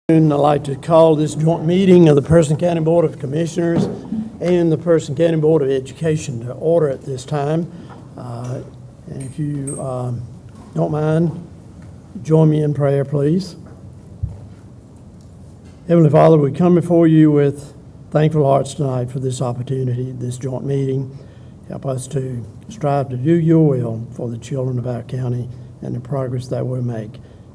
I'd like to call this joint meeting of the Person County Board of Commissioners and the Person County Board of Education to order at this time. And if you don't mind, join me in prayer, please. Heavenly Father, we come before you with thankful hearts tonight for this opportunity, this joint meeting. Help us to strive to do your will for the children of our county and the progress that we'll make.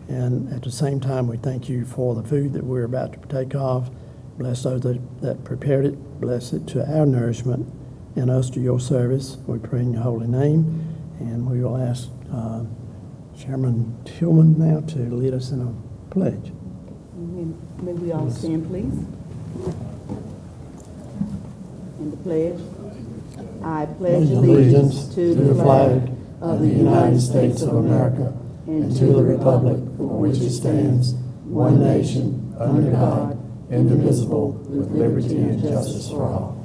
And at the same time, we thank you for the food that we're about to partake of. Bless those that prepared it. Bless it to our nourishment and us to your service. We pray in your holy name. And we will ask Chairman Tillman now to lead us in a pledge. May we all stand, please? And the pledge. I pledge allegiance to the flag of the United States of America and to the republic for which it stands, one nation, under God, indivisible, with liberty and justice for all.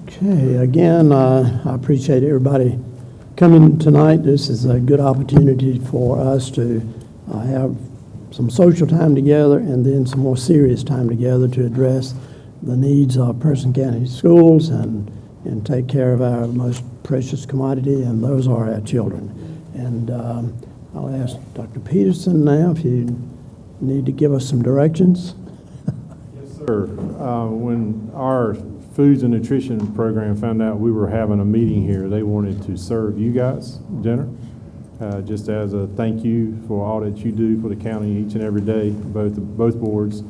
Okay, again, I appreciate everybody coming tonight. This is a good opportunity for us to have some social time together and then some more serious time together to address the needs of Person County schools and take care of our most precious commodity, and those are our children. And I'll ask Dr. Peterson now if you need to give us some directions. Yes, sir. When our Foods and Nutrition program found out we were having a meeting here, they wanted to serve you guys dinner, just as a thank you for all that you do for the county each and every day, both boards.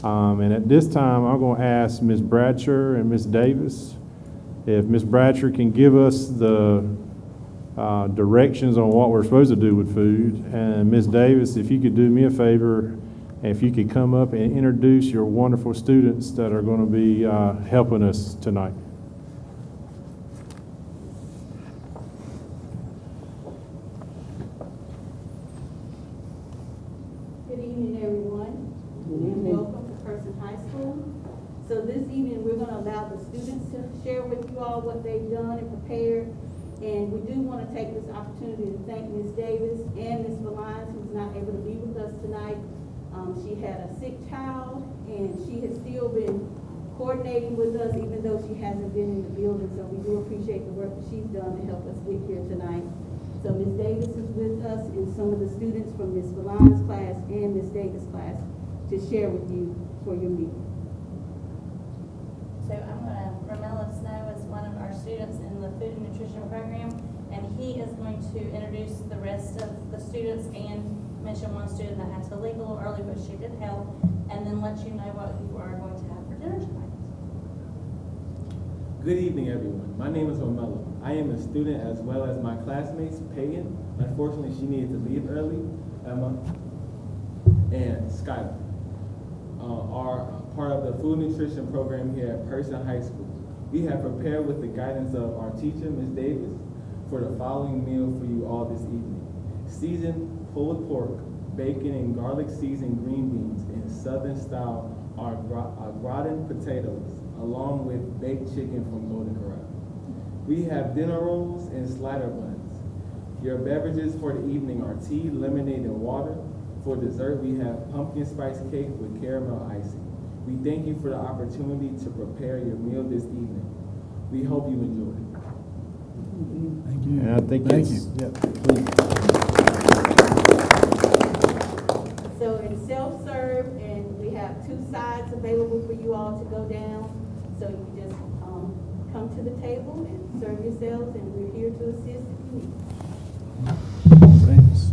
And at this time, I'm going to ask Ms. Bradsher and Ms. Davis if Ms. Bradsher can give us the directions on what we're supposed to do with food, and Ms. Davis, if you could do me a favor, if you could come up and introduce your wonderful students that are going to be helping us tonight. Good evening, everyone, and welcome to Person High School. So this evening, we're going to allow the students to share with you all what they've done and prepared. And we do want to take this opportunity to thank Ms. Davis and Ms. Valines, who's not able to be with us tonight. She had a sick child, and she has still been coordinating with us, even though she hasn't been in the building. So we do appreciate the work that she's done to help us get here tonight. So Ms. Davis is with us, and some of the students from Ms. Valines' class and Ms. Davis' class to share with you for your meeting. So Romello Snow is one of our students in the Food and Nutrition program, and he is going to introduce the rest of the students and mention one student that had to leave a little early, but she did help, and then let you know what you are going to have for dinner tonight. Good evening, everyone. My name is Romello. I am a student as well as my classmates, Pagan. Unfortunately, she needed to leave early, Emma, and Skylar. Are part of the food nutrition program here at Person High School. We have prepared with the guidance of our teacher, Ms. Davis, for the following meal for you all this evening. Seasoned pulled pork, bacon and garlic seasoned green beans in Southern style are gratin potatoes, along with baked chicken from Golden Corral. We have dinner rolls and slider buns. Your beverages for the evening are tea, lemonade, and water. For dessert, we have pumpkin spice cake with caramel icing. We thank you for the opportunity to prepare your meal this evening. We hope you enjoy. Thank you. And I think So it's self-serve, and we have 2 sides available for you all to go down. So you just come to the table and serve yourselves, and we're here to assist if you need. Thanks.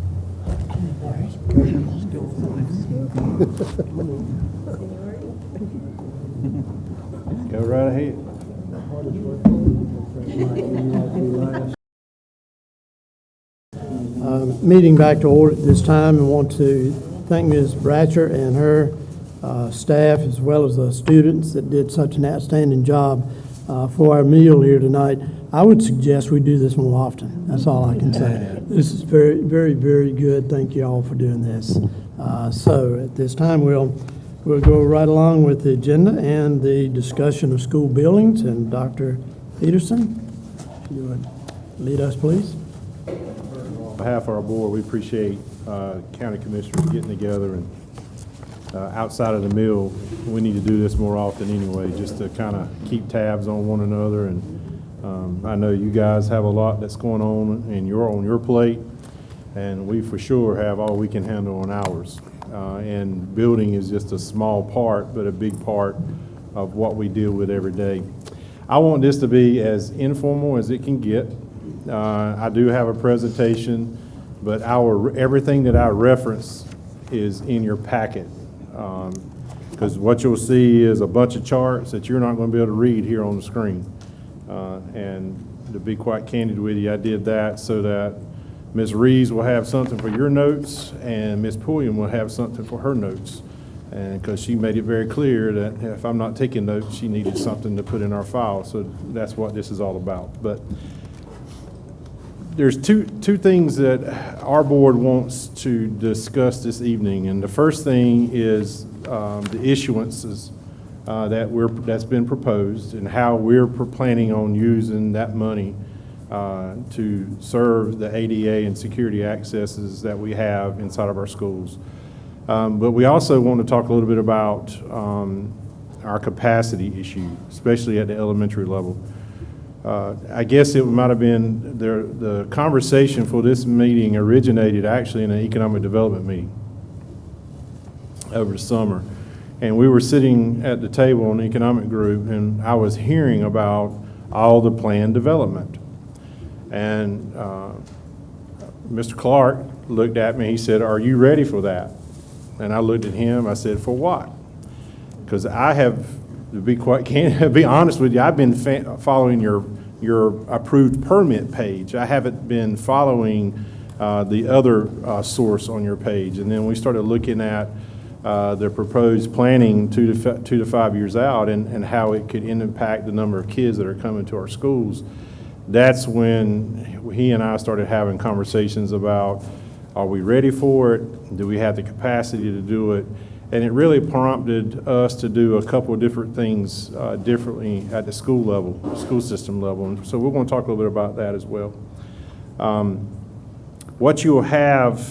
go right ahead. Meeting back to order at this time, and want to thank Ms. Bratcher and her staff, as well as the students that did such an outstanding job for our meal here tonight. I would suggest we do this more often. That's all I can say. This is very, very, very good. Thank you all for doing this. So at this time, we'll go right along with the agenda and the discussion of school buildings. And Dr. Peterson, if you would lead us, please. First of all, behalf of our board, we appreciate county commissioners getting together, and outside of the meal, we need to do this more often anyway, just to kind of keep tabs on one another. And I know you guys have a lot that's going on, and you're on your plate, and we for sure have all we can handle on ours. And building is just a small part, but a big part of what we deal with every day. I want this to be as informal as it can get. I do have a presentation, but everything that I reference is in your packet. Because what you'll see is a bunch of charts that you're not going to be able to read here on the screen. And to be quite candid with you, I did that so that Ms. Reeves will have something for your notes, and Ms. Pulliam will have something for her notes. And because she made it very clear that if I'm not taking notes, she needed something to put in our file. So that's what this is all about. But there's two things that our board wants to discuss this evening. And the first thing is the issuances that's been proposed, and how we're planning on using that money to serve the ADA and security accesses that we have inside of our schools. But we also want to talk a little bit about our capacity issue, especially at the elementary level. I guess it might have been the conversation for this meeting originated actually in an economic development meeting over the summer. And we were sitting at the table in the economic group, and I was hearing about all the planned development. And Mr. Clark looked at me, he said, "Are you ready for that?" And I looked at him, I said, "For what?" Because I have, to be quite candid, be honest with you, I've been following your approved permit page. I haven't been following the other source on your page. And then we started looking at the proposed planning 2 to 5 years out, and how it could impact the number of kids that are coming to our schools. That's when he and I started having conversations about, are we ready for it? Do we have the capacity to do it? And it really prompted us to do a couple of different things differently at the school level, school system level. And so we're going to talk a little bit about that as well. What you'll have,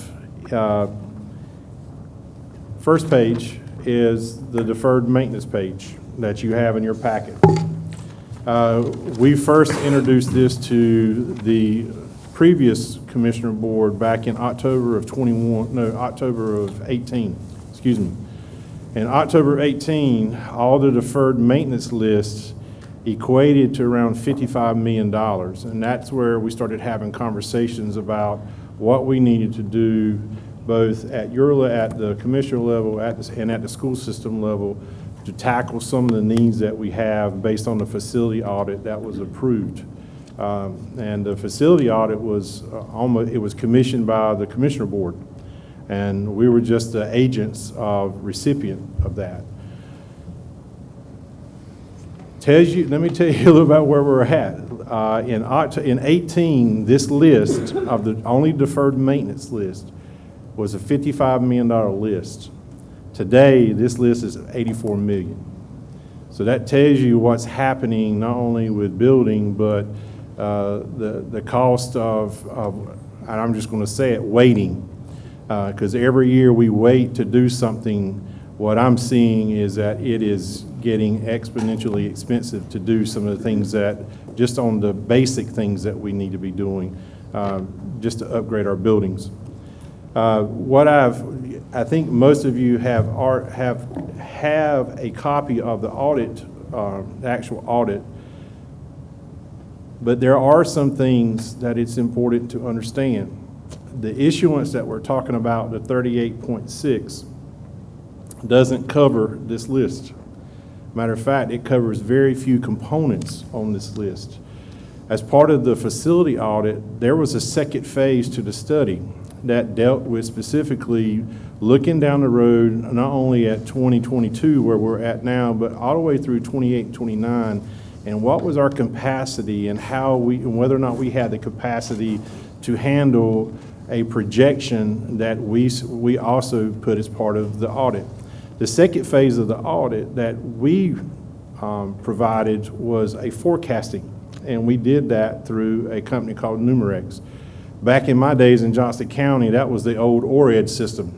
first page is the deferred maintenance page that you have in your packet. We first introduced this to the previous commissioner board back in October of 18, excuse me. In October 18, all the deferred maintenance lists equated to around $55 million. And that's where we started having conversations about what we needed to do both at the commissioner level and at the school system level to tackle some of the needs that we have based on the facility audit that was approved. And the facility audit was it was commissioned by the commissioner board, and we were just the agents of recipient of that. Let me tell you a little about where we're at. In 18, this list of the only deferred maintenance list was a $55 million list. Today, this list is $84 million. So that tells you what's happening not only with building, but the cost of, and I'm just going to say it, waiting. Because every year we wait to do something, what I'm seeing is that it is getting exponentially expensive to do some of the things that, just on the basic things that we need to be doing, just to upgrade our buildings. I think most of you have a copy of the audit, the actual audit, but there are some things that it's important to understand. The issuance that we're talking about, the 38.6, doesn't cover this list. Matter of fact, it covers very few components on this list. As part of the facility audit, there was a second phase to the study that dealt with specifically looking down the road, not only at 2022, where we're at now, but all the way through 28 and 29, and what was our capacity and whether or not we had the capacity to handle a projection that we also put as part of the audit. The second phase of the audit that we provided was a forecasting, and we did that through a company called Numerex. Back in my days in Johnston County, that was the old ORED system.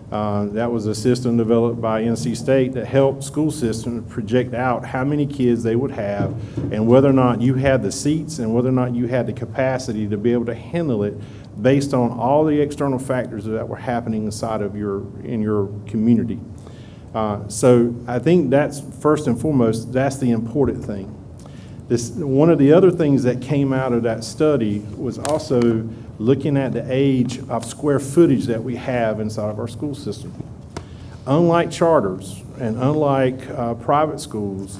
That was a system developed by NC State that helped school systems project out how many kids they would have and whether or not you had the seats and whether or not you had the capacity to be able to handle it based on all the external factors that were happening inside of in your community. So I think that's first and foremost, that's the important thing. One of the other things that came out of that study was also looking at the age of square footage that we have inside of our school system. Unlike charters and unlike private schools,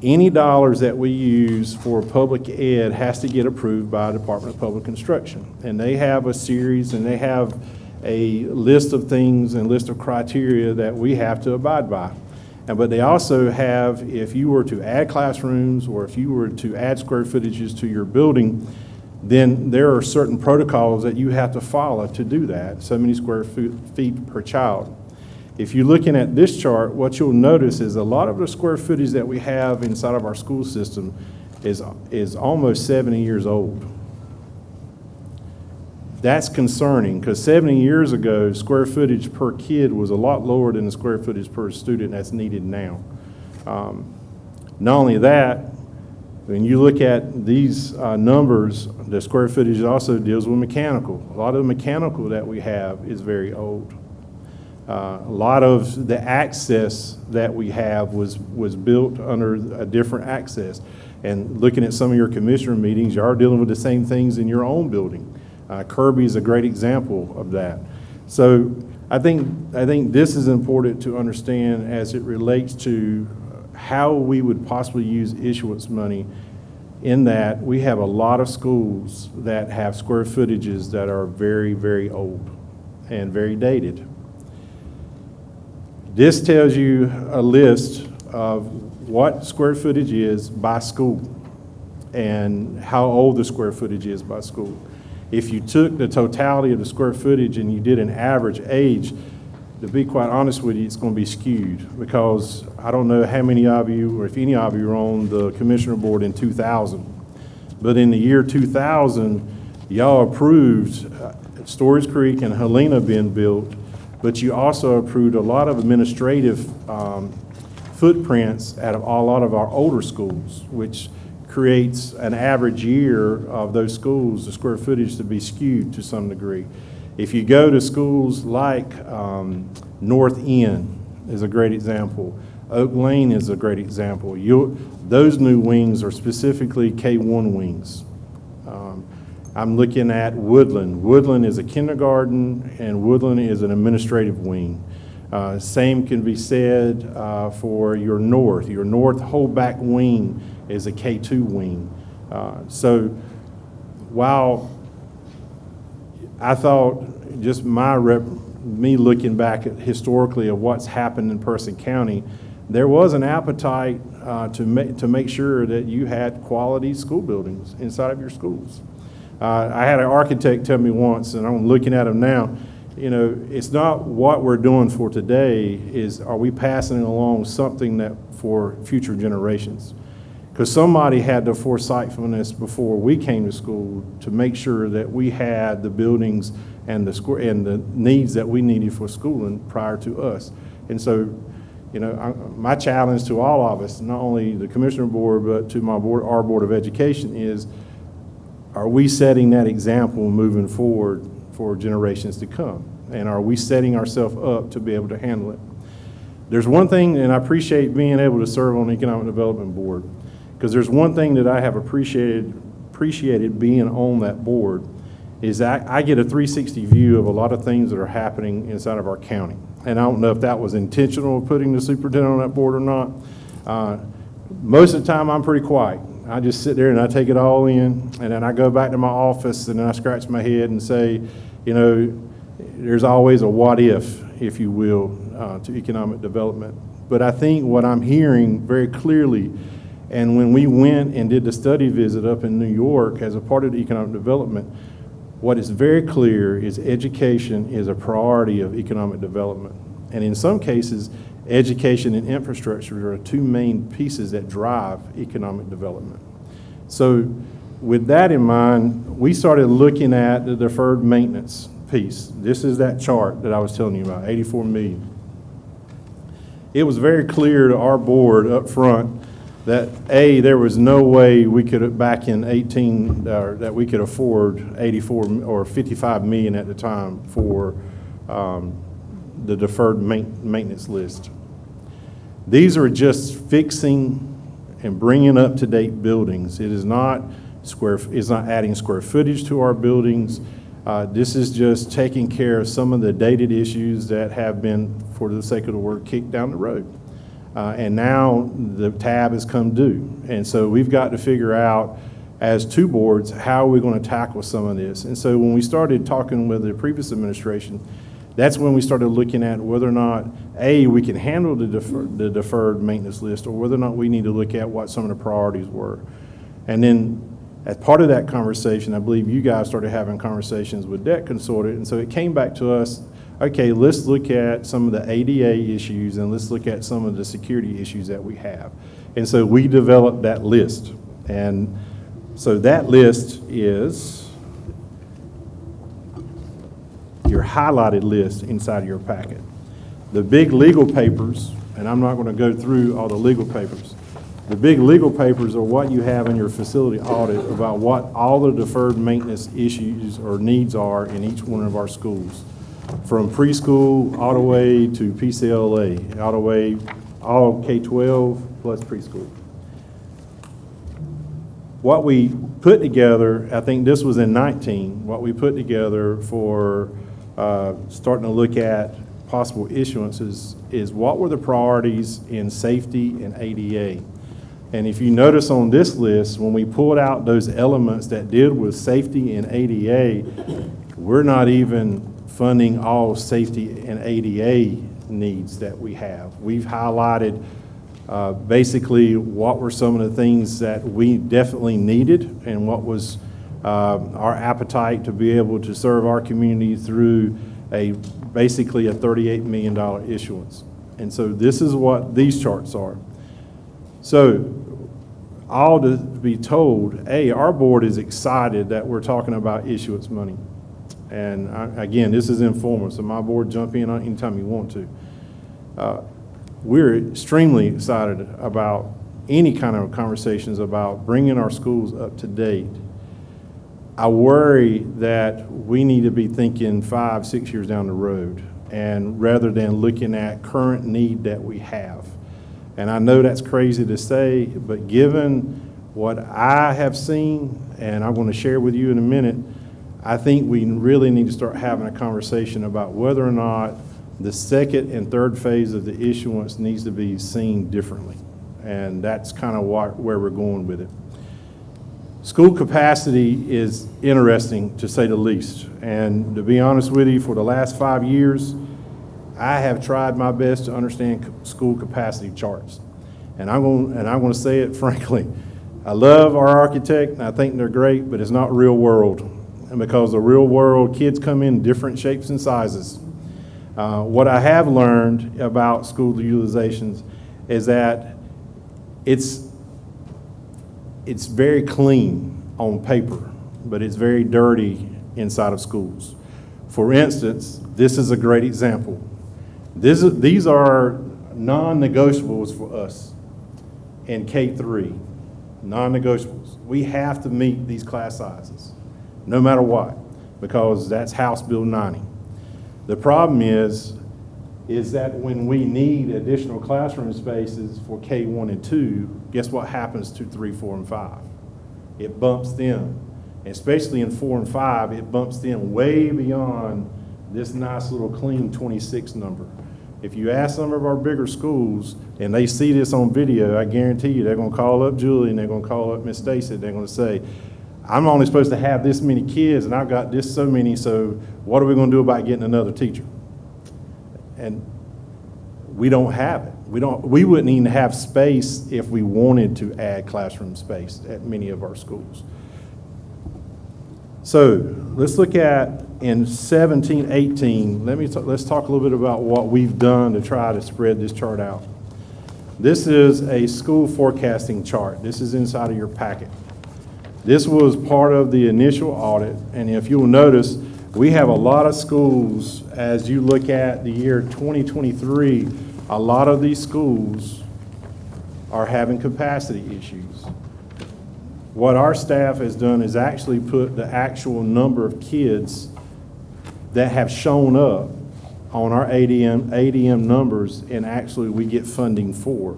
any dollars that we use for public ed has to get approved by the Department of Public Instruction. And they have a series and they have a list of things and list of criteria that we have to abide by. But they also have, if you were to add classrooms or if you were to add square footages to your building, then there are certain protocols that you have to follow to do that, so many square feet per child. If you're looking at this chart, what you'll notice is a lot of the square footage that we have inside of our school system is almost 70 years old. That's concerning because 70 years ago, square footage per kid was a lot lower than the square footage per student that's needed now. Not only that, when you look at these numbers, the square footage also deals with mechanical. A lot of the mechanical that we have is very old. A lot of the access that we have was built under a different access. And looking at some of your commissioner meetings, you are dealing with the same things in your own building. Kirby is a great example of that. So I think this is important to understand as it relates to how we would possibly use issuance money, in that we have a lot of schools that have square footages that are very, very old and very dated. This tells you a list of what square footage is by school and how old the square footage is by school. If you took the totality of the square footage and you did an average age, to be quite honest with you, it's going to be skewed because I don't know how many of you, or if any of you, are on the commissioner board in 2000. But in the year 2000, y'all approved Storage Creek and Helena being built, but you also approved a lot of administrative footprints out of a lot of our older schools, which creates an average year of those schools, the square footage to be skewed to some degree. If you go to schools like North End is a great example. Oak Lane is a great example. Those new wings are specifically K-1 wings. I'm looking at Woodland. Woodland is a kindergarten and Woodland is an administrative wing. Same can be said for your North. Your North holdback wing is a K-2 wing. So while I thought just me looking back at historically of what's happened in Person County, there was an appetite to make sure that you had quality school buildings inside of your schools. I had an architect tell me once, and I'm looking at him now, you know, it's not what we're doing for today, are we passing along something that for future generations? Because somebody had the foresightfulness before we came to school to make sure that we had the buildings and the needs that we needed for schooling prior to us. And so, you know, my challenge to all of us, not only the commissioner board, but to our board of education is, are we setting that example moving forward for generations to come? And are we setting ourselves up to be able to handle it? There's one thing, and I appreciate being able to serve on the Economic Development Board, because there's one thing that I have appreciated being on that board, is that I get a 360 view of a lot of things that are happening inside of our county. And I don't know if that was intentional, putting the superintendent on that board or not. Most of the time, I'm pretty quiet. I just sit there and I take it all in, and then I go back to my office and then I scratch my head and say, you know, there's always a what if you will, to economic development. But I think what I'm hearing very clearly, and when we went and did the study visit up in New York as a part of the economic development, what is very clear is education is a priority of economic development. And in some cases, education and infrastructure are two main pieces that drive economic development. So with that in mind, we started looking at the deferred maintenance piece. This is that chart that I was telling you about, 84 million. It was very clear to our board up front that A, there was no way we could, back in 18, that we could afford 84 or 55 million at the time for the deferred maintenance list. These are just fixing and bringing up to date buildings. It is not adding square footage to our buildings. This is just taking care of some of the dated issues that have been, for the sake of the word, kicked down the road. And now the tab has come due. And so we've got to figure out, as two boards, how are we going to tackle some of this? And so when we started talking with the previous administration, that's when we started looking at whether or not, A, we can handle the deferred maintenance list, or whether or not we need to look at what some of the priorities were. And then as part of that conversation, I believe you guys started having conversations with Debt Consortium, and so it came back to us, okay, let's look at some of the ADA issues and let's look at some of the security issues that we have. And so we developed that list. And so that list is your highlighted list inside of your packet. The big legal papers, and I'm not going to go through all the legal papers, the big legal papers are what you have in your facility audit about what all the deferred maintenance issues or needs are in each one of our schools, from preschool all the way to PCLA, all the way, all K-12 plus preschool. What we put together, I think this was in 19, what we put together for starting to look at possible issuances is what were the priorities in safety and ADA. And if you notice on this list, when we pulled out those elements that deal with safety and ADA, we're not even funding all safety and ADA needs that we have. We've highlighted basically what were some of the things that we definitely needed and what was our appetite to be able to serve our community through basically a $38 million issuance. And so this is what these charts are. So all to be told, our board is excited that we're talking about issuance money. And again, this is informal, so my board jump in anytime you want to. We're extremely excited about any kind of conversations about bringing our schools up to date. I worry that we need to be thinking 5, 6 years down the road, and rather than looking at current need that we have. And I know that's crazy to say, but given what I have seen, and I'm going to share with you in a minute, I think we really need to start having a conversation about whether or not the second and third phase of the issuance needs to be seen differently. And that's kind of where we're going with it. School capacity is interesting, to say the least. And to be honest with you, for the last 5 years, I have tried my best to understand school capacity charts. And I'm going to say it frankly. I love our architect, and I think they're great, but it's not real world. And because the real world, kids come in different shapes and sizes. What I have learned about school utilizations is that it's very clean on paper, but it's very dirty inside of schools. For instance, this is a great example. These are non-negotiables for us in K-3, non-negotiables. We have to meet these class sizes, no matter what, because that's House Bill 90. The problem is that when we need additional classroom spaces for K1 and 2, guess what happens to 3, 4, and 5? It bumps them. Especially in 4 and 5, it bumps them way beyond this nice little clean 26 number. If you ask some of our bigger schools and they see this on video, I guarantee you they're going to call up Julie and they're going to call up Miss Stacy. They're going to say, I'm only supposed to have this many kids and I've got this so many, so what are we going to do about getting another teacher? And we don't have it. We wouldn't even have space if we wanted to add classroom space at many of our schools. So let's look at in 17, 18, let's talk a little bit about what we've done to try to spread this chart out. This is a school forecasting chart. This is inside of your packet. This was part of the initial audit, and if you'll notice, we have a lot of schools, as you look at the year 2023, a lot of these schools are having capacity issues. What our staff has done is actually put the actual number of kids that have shown up on our ADM numbers, and actually we get funding for.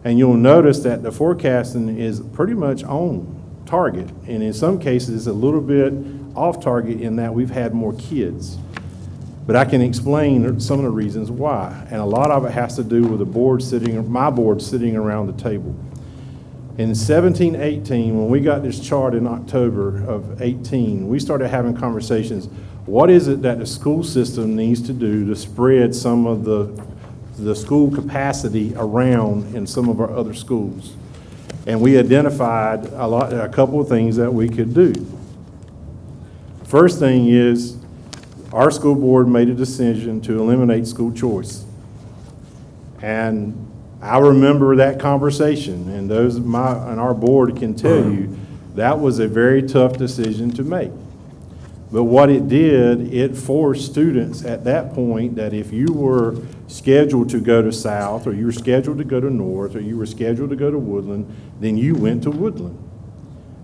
And you'll notice that the forecasting is pretty much on target, and in some cases it's a little bit off target in that we've had more kids. But I can explain some of the reasons why, and a lot of it has to do with my board sitting around the table. In 17-18, when we got this chart in October of 18, we started having conversations. What is it that the school system needs to do to spread some of the school capacity around in some of our other schools? And we identified a couple of things that we could do. First thing is, our school board made a decision to eliminate school choice. And I remember that conversation, and our board can tell you that was a very tough decision to make. But what it did, it forced students at that point that if you were scheduled to go to South, or you were scheduled to go to North, or you were scheduled to go to Woodland, then you went to Woodland.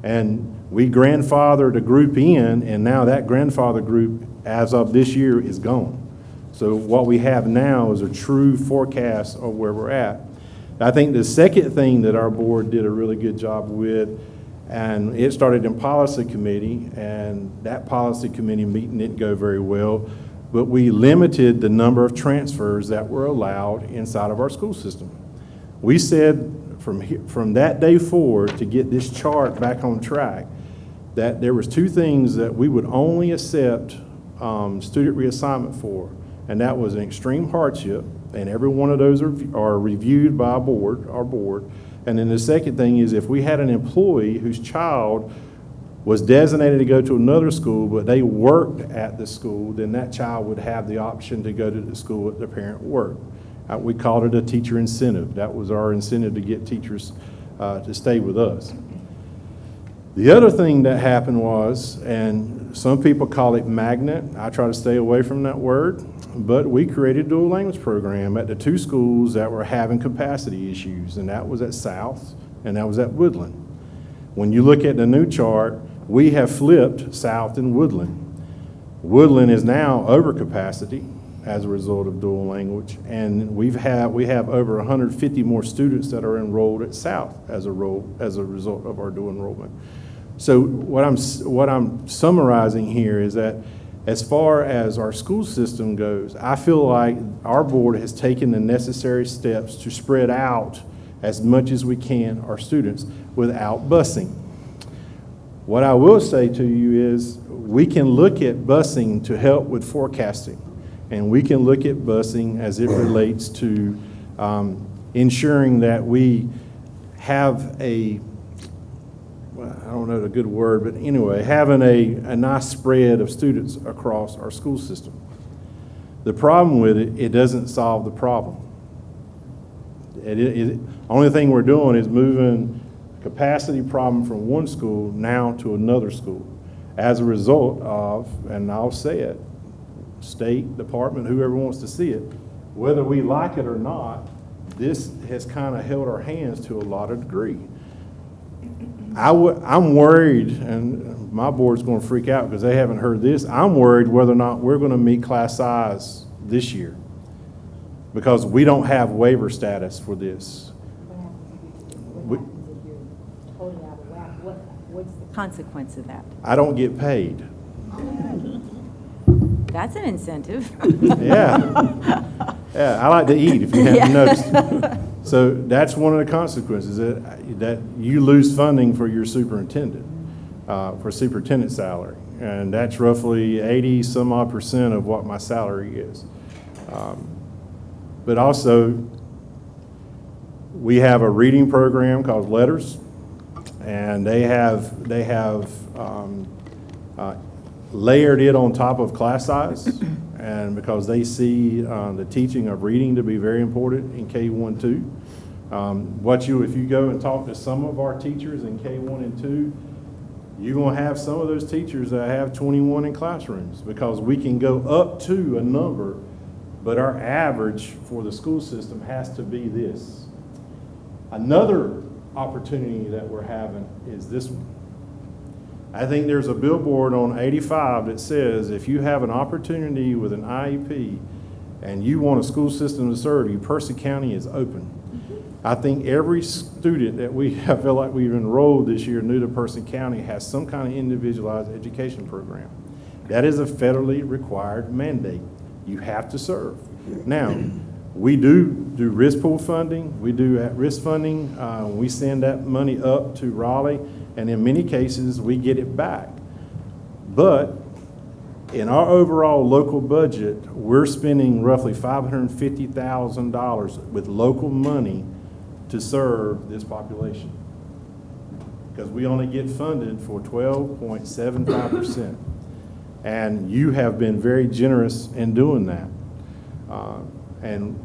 And we grandfathered a group in, and now that grandfather group, as of this year, is gone. So what we have now is a true forecast of where we're at. I think the second thing that our board did a really good job with, and it started in policy committee, and that policy committee meeting didn't go very well, but we limited the number of transfers that were allowed inside of our school system. We said from that day forward, to get this chart back on track, that there was two things that we would only accept student reassignment for, and that was an extreme hardship, and every one of those are reviewed by our board. And then the second thing is, if we had an employee whose child was designated to go to another school, but they worked at the school, then that child would have the option to go to the school that the parent worked. We called it a teacher incentive. That was our incentive to get teachers to stay with us. The other thing that happened was, and some people call it magnet, I try to stay away from that word, but we created a dual language program at the two schools that were having capacity issues, and that was at South and that was at Woodland. When you look at the new chart, we have flipped South and Woodland. Woodland is now over capacity as a result of dual language, and we have over 150 more students that are enrolled at South as a result of our dual enrollment. So what I'm summarizing here is that as far as our school system goes, I feel like our board has taken the necessary steps to spread out as much as we can our students without busing. What I will say to you is we can look at busing to help with forecasting, and we can look at busing as it relates to ensuring that we have I don't know the good word, but anyway, having a nice spread of students across our school system. The problem with it doesn't solve the problem. Only thing we're doing is moving capacity problem from one school now to another school as a result of, and I'll say it, state, department, whoever wants to see it, whether we like it or not, this has kind of held our hands to a lot of degree. I'm worried, and my board's going to freak out because they haven't heard this. I'm worried whether or not we're going to meet class size this year because we don't have waiver status for this. What happens if you're totally out of whack? What's the consequence of that? I don't get paid. That's an incentive. Yeah. Yeah, I like to eat, if you haven't noticed. So that's one of the consequences, that you lose funding for your superintendent, for superintendent salary. And that's roughly 80-some-odd% of what my salary is. But also, we have a reading program called Letters, and they have layered it on top of class size, and because they see the teaching of reading to be very important in K-1-2. If you go and talk to some of our teachers in K-1 and 2, You're going to have some of those teachers that have 21 in classrooms because we can go up to a number, but our average for the school system has to be this. Another opportunity that we're having is this one. I think there's a billboard on 85 that says if you have an opportunity with an IEP and you want a school system to serve you, Percy County is open. I think every student that I feel like we've enrolled this year new to Percy County has some kind of individualized education program. That is a federally required mandate. You have to serve. Now, we do risk pool funding. We do at-risk funding. We send that money up to Raleigh, and in many cases, we get it back. But in our overall local budget, we're spending roughly $550,000 with local money to serve this population, because we only get funded for 12.75%. And you have been very generous in doing that. And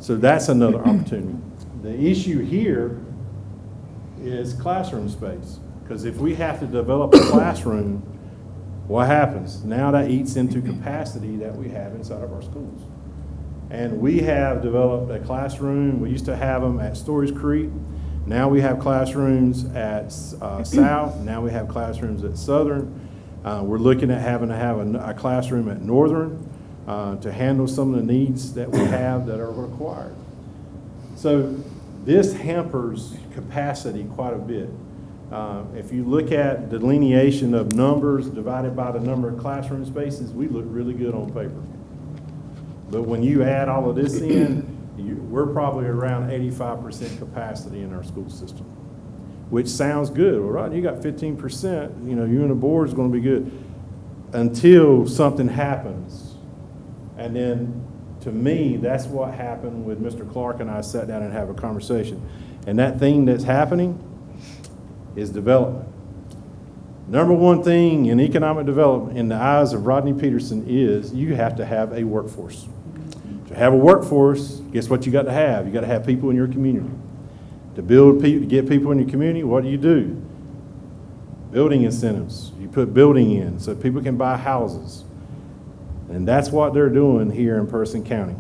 so that's another opportunity. The issue here is classroom space, because if we have to develop a classroom, what happens? Now that eats into capacity that we have inside of our schools. And we have developed a classroom. We used to have them at Storys Creek. Now we have classrooms at South. Now we have classrooms at Southern. We're looking at having to have a classroom at Northern to handle some of the needs that we have that are required. So this hampers capacity quite a bit. If you look at delineation of numbers divided by the number of classroom spaces, we look really good on paper. But when you add all of this in, we're probably around 85% capacity in our school system, which sounds good. Well, right, you got 15%, you and the board is going to be good until something happens. And then, to me, that's what happened with Mr. Clark and I sat down and have a conversation. And that thing that's happening is development. Number one thing in economic development in the eyes of Rodney Peterson is you have to have a workforce. To have a workforce, guess what you got to have? You got to have people in your community. To get people in your community, what do? Building incentives. You put building in so people can buy houses. And that's what they're doing here in Person County.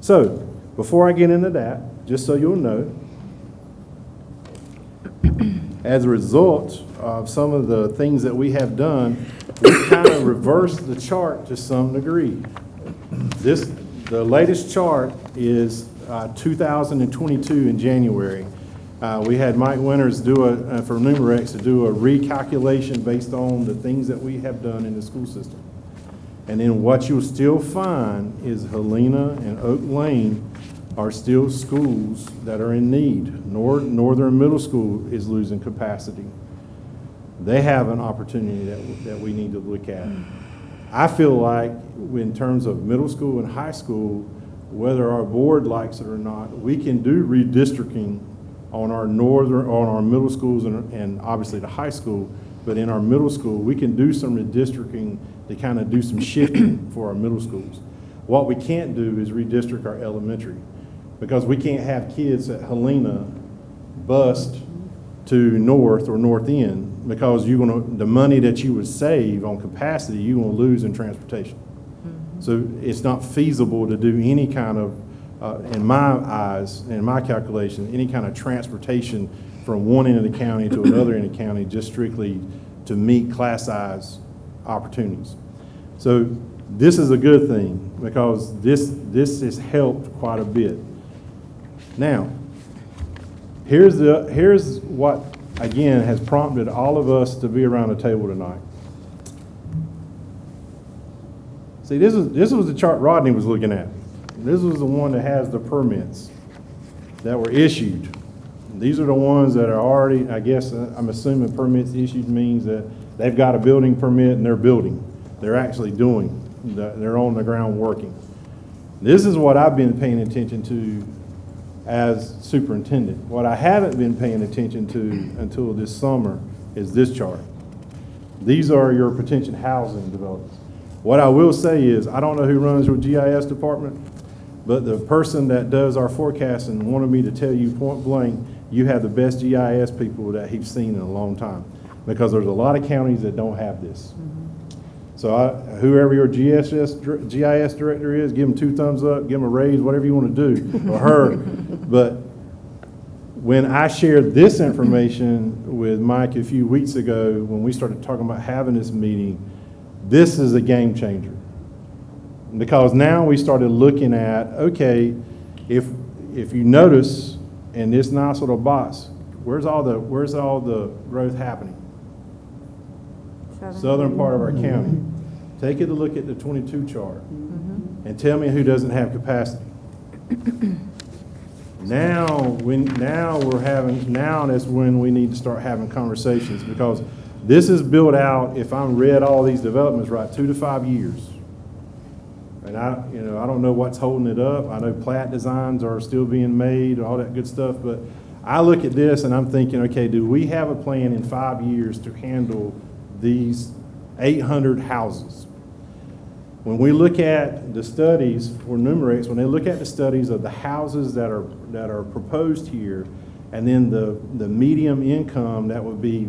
So, before I get into that, just so you'll know, as a result of some of the things that we have done, we kind of reversed the chart to some degree. The latest chart is 2022 in January. We had Mike Winters for Numerex to do a recalculation based on the things that we have done in the school system. And then what you'll still find is Helena and Oak Lane are still schools that are in need. Northern Middle School is losing capacity. They have an opportunity that we need to look at. I feel like in terms of middle school and high school, whether our board likes it or not, we can do redistricting on our middle schools and obviously the high school, but in our middle school, we can do some redistricting to kind of do some shifting for our middle schools. What we can't do is redistrict our elementary, because we can't have kids at Helena bust to North or North End, because the money that you would save on capacity, you're going to lose in transportation. So it's not feasible to do any kind of, in my eyes, in my calculation, any kind of transportation from one end of the county to another end of the county just strictly to meet class size opportunities. So this is a good thing, because this has helped quite a bit. Now, here's what, again, has prompted all of us to be around the table tonight. See, this was the chart Rodney was looking at. This was the one that has the permits that were issued. These are the ones that are already, I guess, I'm assuming permits issued means that they've got a building permit and they're building. They're actually doing, they're on the ground working. This is what I've been paying attention to as superintendent. What I haven't been paying attention to until this summer is this chart. These are your potential housing developments. What I will say is, I don't know who runs your GIS department, but the person that does our forecasting wanted me to tell you point blank, you have the best GIS people that he's seen in a long time. because there's a lot of counties that don't have this. So whoever your GIS director is, give them 2 thumbs up, give them a raise, whatever you want to do, or her. But when I shared this information with Mike a few weeks ago, when we started talking about having this meeting, this is a game changer. Because now we started looking at, okay, if you notice in this nice little box, where's all the growth happening? Southern part of our county. Take a look at the 22 chart and tell me who doesn't have capacity. Now that's when we need to start having conversations, because this is built out, if I'm read all these developments right, 2 to 5 years. And I don't know what's holding it up. I know plat designs are still being made, all that good stuff, but I look at this and I'm thinking, okay, do we have a plan in 5 years to handle these 800 houses? When we look at the studies for numerates, when they look at the studies of the houses that are proposed here, and then the medium income that would be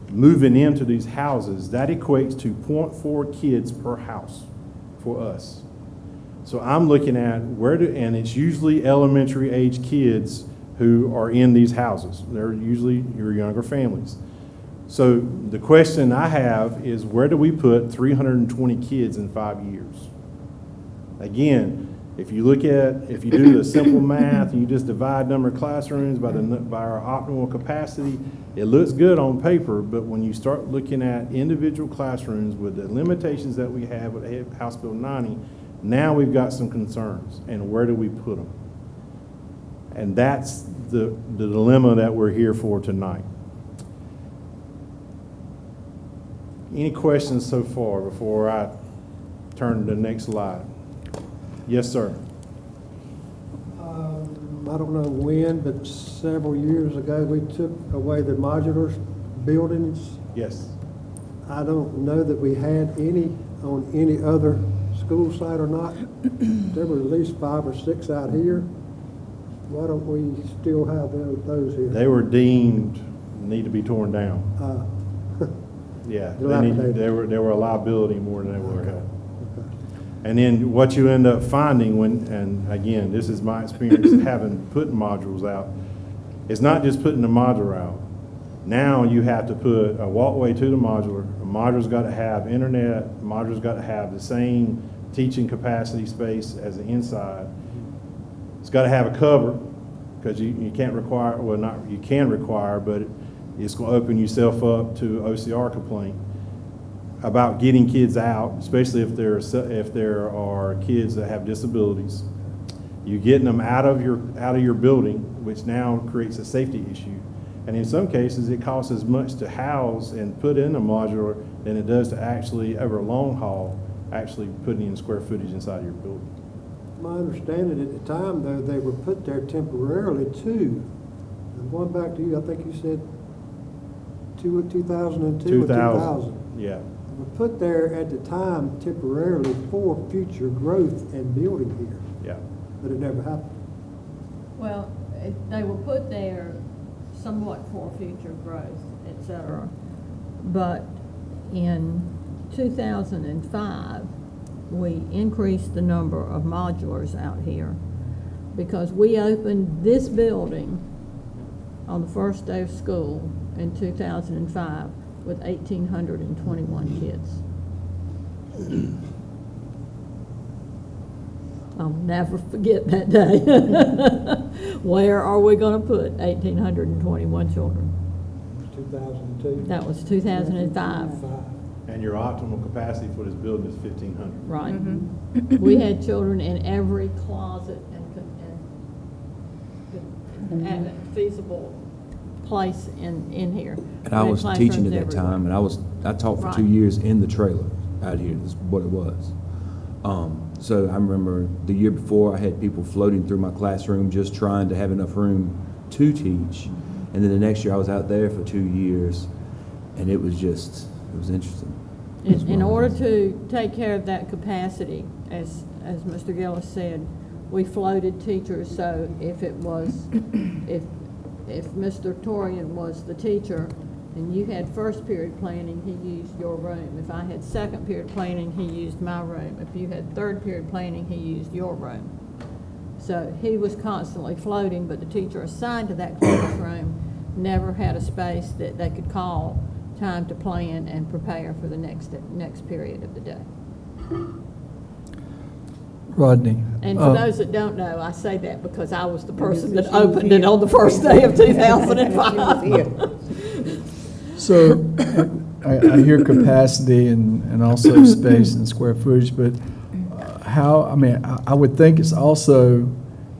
moving into these houses, that equates to 0.4 kids per house for us. So I'm looking at and it's usually elementary age kids who are in these houses. They're usually your younger families. So the question I have is, where do we put 320 kids in 5 years? Again, if you do the simple math and you just divide number of classrooms by our optimal capacity, it looks good on paper, but when you start looking at individual classrooms with the limitations that we have with House Bill 90, now we've got some concerns, and where do we put them? And that's the dilemma that we're here for tonight. Any questions so far before I turn to the next slide? Yes, sir. I don't know when, but several years ago, we took away the modular buildings. Yes. I don't know that we had any on any other school site or not. There were at least 5 or 6 out here. Why don't we still have those here? They were deemed need to be torn down. Yeah, they were a liability more than they were a help. Okay. And then what you end up finding and again, this is my experience having put modules out, it's not just putting the module out. Now you have to put a walkway to the modular. A modular's got to have internet. A modular's got to have the same teaching capacity space as the inside. It's got to have a cover, because you can't require, well, not you can require, but it's going to open yourself up to OCR complaint about getting kids out, especially if there are kids that have disabilities. You're getting them out of your building, which now creates a safety issue. And in some cases, it costs as much to house and put in a modular than it does to actually, over a long haul, actually putting in square footage inside of your building. My understanding at the time, though, they were put there temporarily too. And going back to you, I think you said 2002 or 2000. Yeah. They were put there at the time temporarily for future growth and building here. Yeah. But it never happened. Well, they were put there somewhat for future growth, et cetera. But in 2005, we increased the number of modulars out here because we opened this building on the first day of school in 2005 with 1,821 kids. I'll never forget that day. Where are we going to put 1,821 children? 2002. That was 2005. And your optimal capacity for this building is 1,500. Right. Mm-hmm. We had children in every closet and feasible place in here. And I We had was classrooms teaching at that everywhere. time, and I taught for Right. 2 years in the trailer out here. Is what it was. So I remember the year before, I had people floating through my classroom just trying to have enough room to teach. And then the next year, I was out there for 2 years, and it was interesting. In order to take care of that capacity, as Mr. Gillis said, we floated teachers, so if Mr. Torian was the teacher, and you had first period planning, he used your room. If I had second period planning, he used my room. If you had third period planning, he used your room. So he was constantly floating, but the teacher assigned to that classroom never had a space that they could call time to plan and prepare for the next period of the day. Rodney. And for those that don't know, I say that because I was the person that opened it on the first day of 2005. So I hear capacity and also space and square footage, but I would think it's also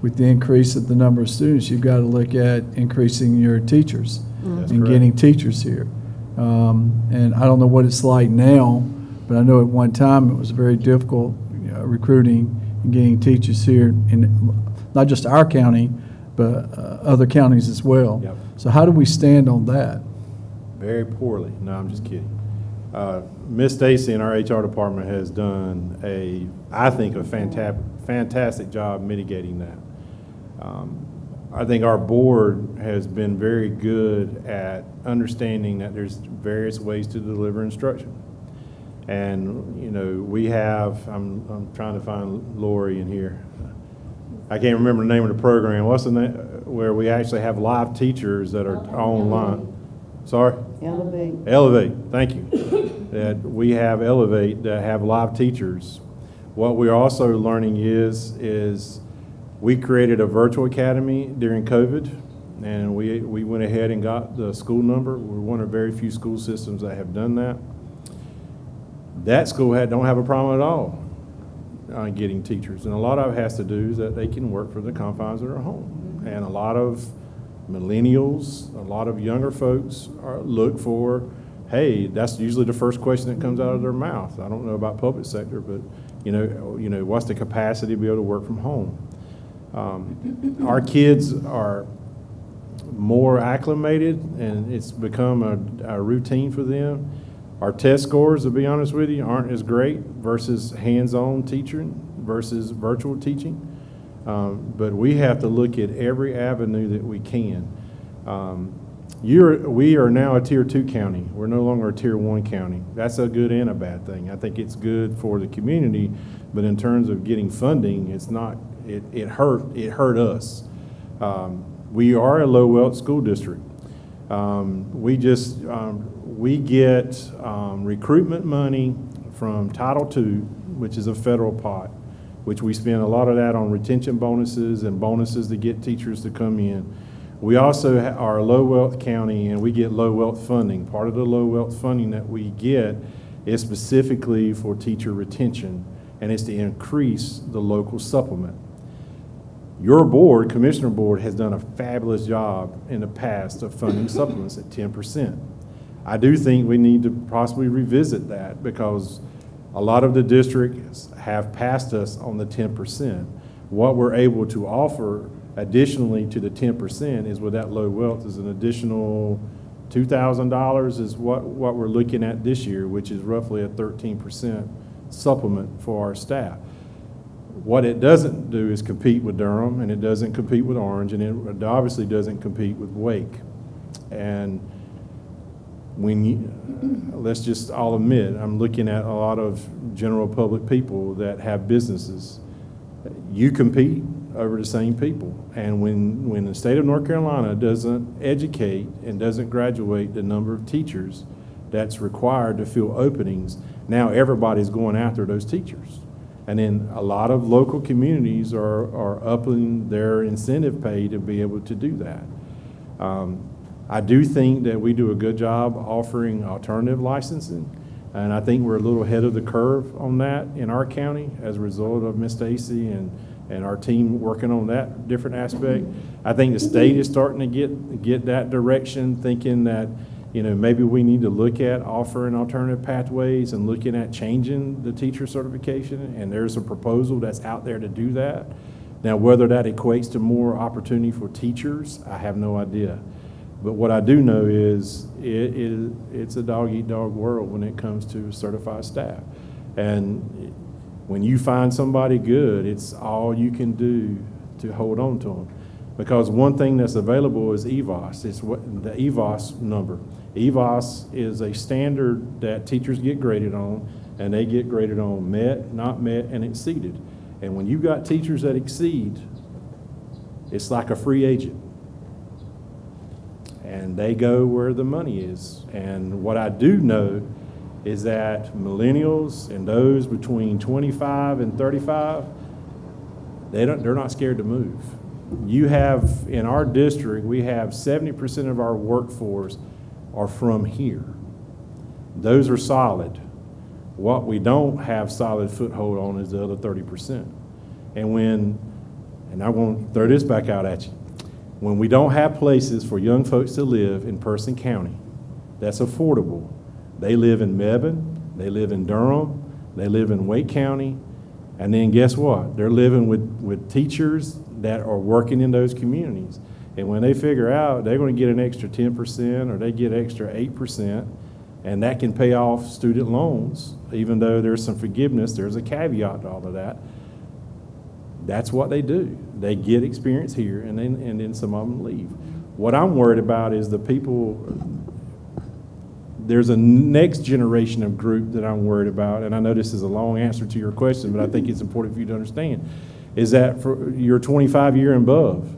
with the increase of the number of students, you've got to look at increasing your teachers and getting teachers here. And I don't know what it's like now, but I know at one time it was very difficult recruiting and getting teachers here in not just our county, but other counties as well. Yep. So how do we stand on that? Very poorly. No, I'm just kidding. Ms. Stacy in our HR department has done I think, a fantastic job mitigating that. I think our board has been very good at understanding that there's various ways to deliver instruction. And, we have, I'm trying to find Lori in here. I can't remember the name of the program. What's the name, where we actually have live teachers that are online? Sorry? Elevate, thank you. That we have Elevate that have live teachers. What we're also learning is we created a virtual academy during COVID, and we went ahead and got the school number. We're one of very few school systems that have done that. That school don't have a problem at all getting teachers, and a lot of it has to do is that they can work for the confines of their home. And a lot of millennials, a lot of younger folks look for, hey, that's usually the first question that comes out of their mouth. I don't know about public sector, but what's the capacity to be able to work from home? Our kids are more acclimated, and it's become a routine for them. Our test scores, to be honest with you, aren't as great versus hands-on teaching versus virtual teaching. But we have to look at every avenue that we can. We are now a Tier 2 county. We're no longer a Tier 1 county. That's a good and a bad thing. I think it's good for the community, but in terms of getting funding, it's not. It hurt us. We are a low wealth school district. We get recruitment money from Title II, which is a federal pot, which we spend a lot of that on retention bonuses and bonuses to get teachers to come in. We also are a low wealth county, and we get low wealth funding. Part of the low wealth funding that we get is specifically for teacher retention, and it's to increase the local supplement. Your board, Commissioner Board, has done a fabulous job in the past of funding supplements at 10%. I do think we need to possibly revisit that because a lot of the districts have passed us on the 10%. What we're able to offer additionally to the 10% is with that low wealth is an additional $2,000 is what we're looking at this year, which is roughly a 13% supplement for our staff. What it doesn't do is compete with Durham, and it doesn't compete with Orange, and it obviously doesn't compete with Wake. And let's just all admit, I'm looking at a lot of general public people that have businesses. You compete over the same people. And when the state of North Carolina doesn't educate and doesn't graduate the number of teachers that's required to fill openings, now everybody's going after those teachers. And then a lot of local communities are upping their incentive pay to be able to do that. I do think that we do a good job offering alternative licensing, and I think we're a little ahead of the curve on that in our county as a result of Ms. Stacy and our team working on that different aspect. I think the state is starting to get that direction, thinking that maybe we need to look at offering alternative pathways and looking at changing the teacher certification, and there's a proposal that's out there to do that. Now, whether that equates to more opportunity for teachers, I have no idea. But what I do know is it's a dog-eat-dog world when it comes to certified staff. And when you find somebody good, it's all you can do to hold on to them. Because one thing that's available is EVOS. It's what the EVOS number. EVOS is a standard that teachers get graded on, and they get graded on met, not met, and exceeded. And when you've got teachers that exceed, it's like a free agent. And they go where the money is. And what I do know is that millennials and those between 25 and 35, they're not scared to move. You have, in our district, we have 70% of our workforce are from here. Those are solid. What we don't have solid foothold on is the other 30%. And I'm going to throw this back out at you. When we don't have places for young folks to live in Person County that's affordable, they live in Mebane, they live in Durham, they live in Wake County, and then guess what? They're living with teachers that are working in those communities. And when they figure out they're going to get an extra 10% or they get extra 8%, and that can pay off student loans, even though there's some forgiveness, there's a caveat to all of that. That's what they do. They get experience here, and then some of them leave. What I'm worried about is the people. There's a next generation of group that I'm worried about, and I know this is a long answer to your question, but I think it's important for you to understand, is that for your 25 year and above,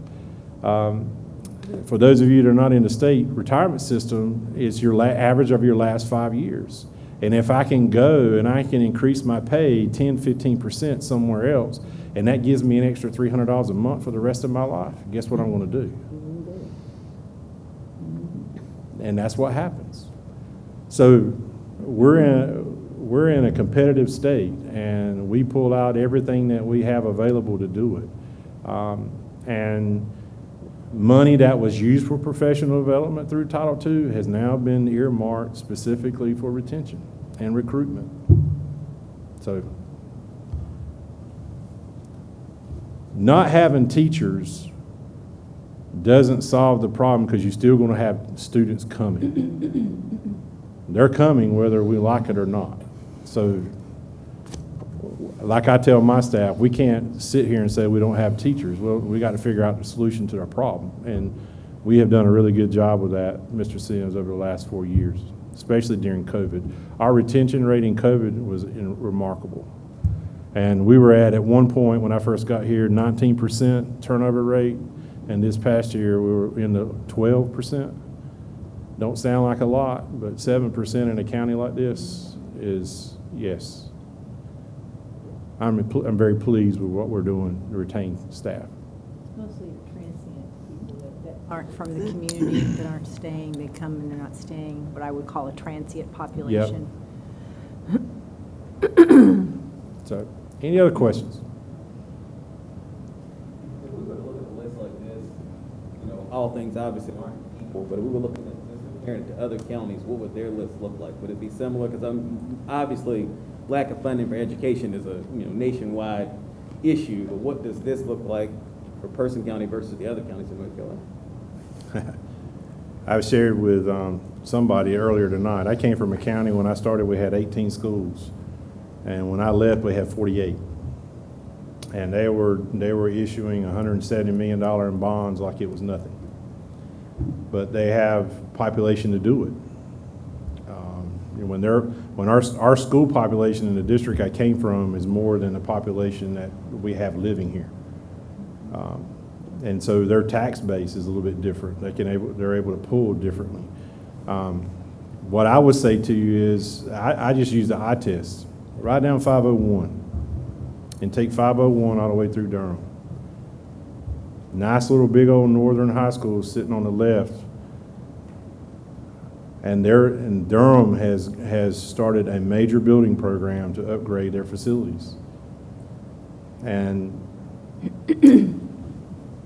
for those of you that are not in the state retirement system, it's your average of your last 5 years. And if I can go and I can increase my pay 10, 15% somewhere else, and that gives me an extra $300 a month for the rest of my life, guess what I'm going to do? And that's what happens. So we're in a competitive state, and we pull out everything that we have available to do it. And money that was used for professional development through Title II has now been earmarked specifically for retention and recruitment. So not having teachers doesn't solve the problem, because you're still going to have students coming. They're coming whether we like it or not. So like I tell my staff, we can't sit here and say we don't have teachers. Well, we got to figure out the solution to our problem. And we have done a really good job with that, Mr. Sims, over the last 4 years, especially during COVID. Our retention rate in COVID was remarkable. And we were at one point when I first got here, 19% turnover rate. And this past year, we were in the 12%. Don't sound like a lot, but 7% in a county like this is, yes. I'm very pleased with what we're doing to retain staff. Mostly transient people that aren't from the community, that aren't staying. They come and they're not staying, what I would call a transient population. Yep. So, any other questions? If we were to look at a list like this, all things obviously aren't equal, but if we were looking at this compared to other counties, what would their list look like? Would it be similar? Because obviously lack of funding for education is a nationwide issue, but what does this look like for Person County versus the other counties in North Carolina? I shared with somebody earlier tonight. I came from a county, when I started, we had 18 schools. And when I left, we had 48. And they were issuing $170 million in bonds like it was nothing. But they have population to do it. When our school population in the district I came from is more than the population that we have living here. And so their tax base is a little bit different. They're able to pull differently. What I would say to you is, I just use the eye test. Write down 501 and take 501 all the way through Durham. Nice little big old northern high school sitting on the left. And Durham has started a major building program to upgrade their facilities. And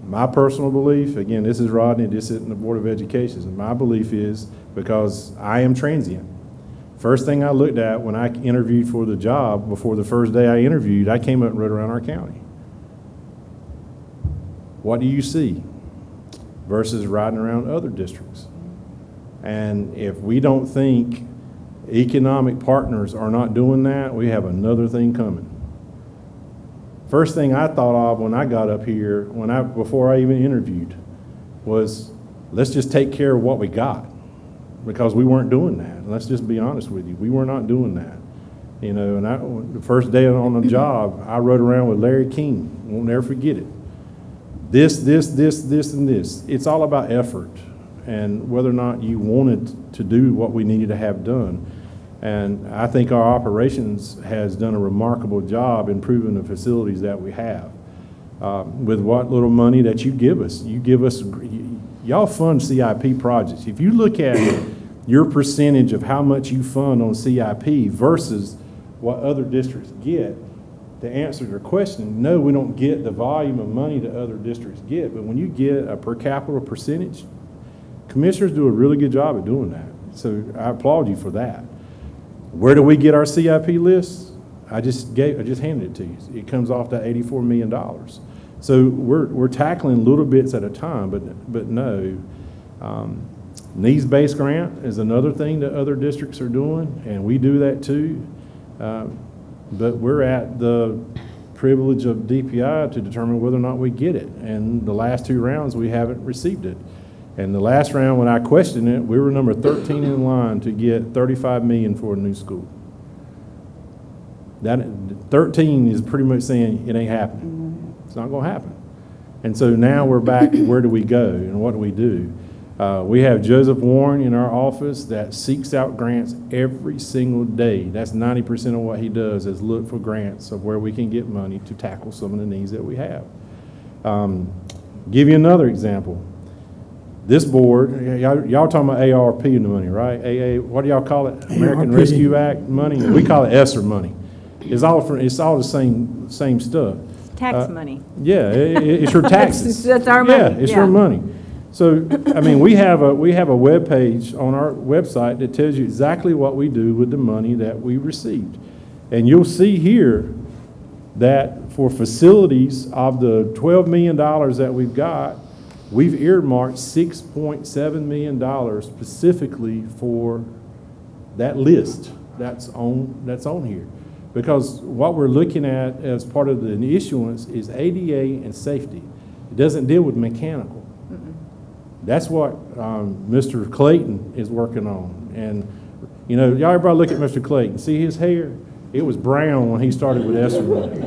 my personal belief, again, this is Rodney, this isn't the Board of Education, and my belief is, because I am transient, first thing I looked at when I interviewed for the job, before the first day I interviewed, I came up and rode around our county. What do you see versus riding around other districts? And if we don't think economic partners are not doing that, we have another thing coming. First thing I thought of when I got up here, before I even interviewed, was let's just take care of what we got. because we weren't doing that. Let's just be honest with you. We were not doing that. You know, and the first day on the job, I rode around with Larry King. Won't never forget it. This, and this. It's all about effort and whether or not you wanted to do what we needed to have done. And I think our operations has done a remarkable job improving the facilities that we have. With what little money that you give us. Y'all fund CIP projects. If you look at your percentage of how much you fund on CIP versus what other districts get, to answer your question, no, we don't get the volume of money that other districts get, but when you get a per capita percentage, commissioners do a really good job at doing that. So I applaud you for that. Where do we get our CIP list? I just handed it to you. It comes off that $84 million. So we're tackling little bits at a time, but no. Needs-based grant is another thing that other districts are doing, and we do that too. But we're at the privilege of DPI to determine whether or not we get it. And the last 2 rounds, we haven't received it. And the last round, when I questioned it, we were number 13 in line to get $35 million for a new school. That 13 is pretty much saying it ain't happening. It's not going to happen. And so now we're back. Where do we go and what do we do? We have Joseph Warren in our office that seeks out grants every single day. That's 90% of what he does is look for grants of where we can get money to tackle some of the needs that we have. Give you another example. This board, y'all talking about ARP money, right? What do y'all call it? American ARP. Rescue Act money? We call it ESSER money. It's all the same stuff. Tax money. Yeah, it's your taxes. That's our money. Yeah, it's your money. So, I mean, we have a web page on our website that tells you exactly what we do with the money that we received. And you'll see here that for facilities of the $12 million that we've got, we've earmarked $6.7 million specifically for that list that's on here. Because what we're looking at as part of the issuance is ADA and safety. It doesn't deal with mechanical. That's what Mr. Clayton is working on. And, you know, y'all everybody look at Mr. Clayton. See his hair? It was brown when he started with ESSER money.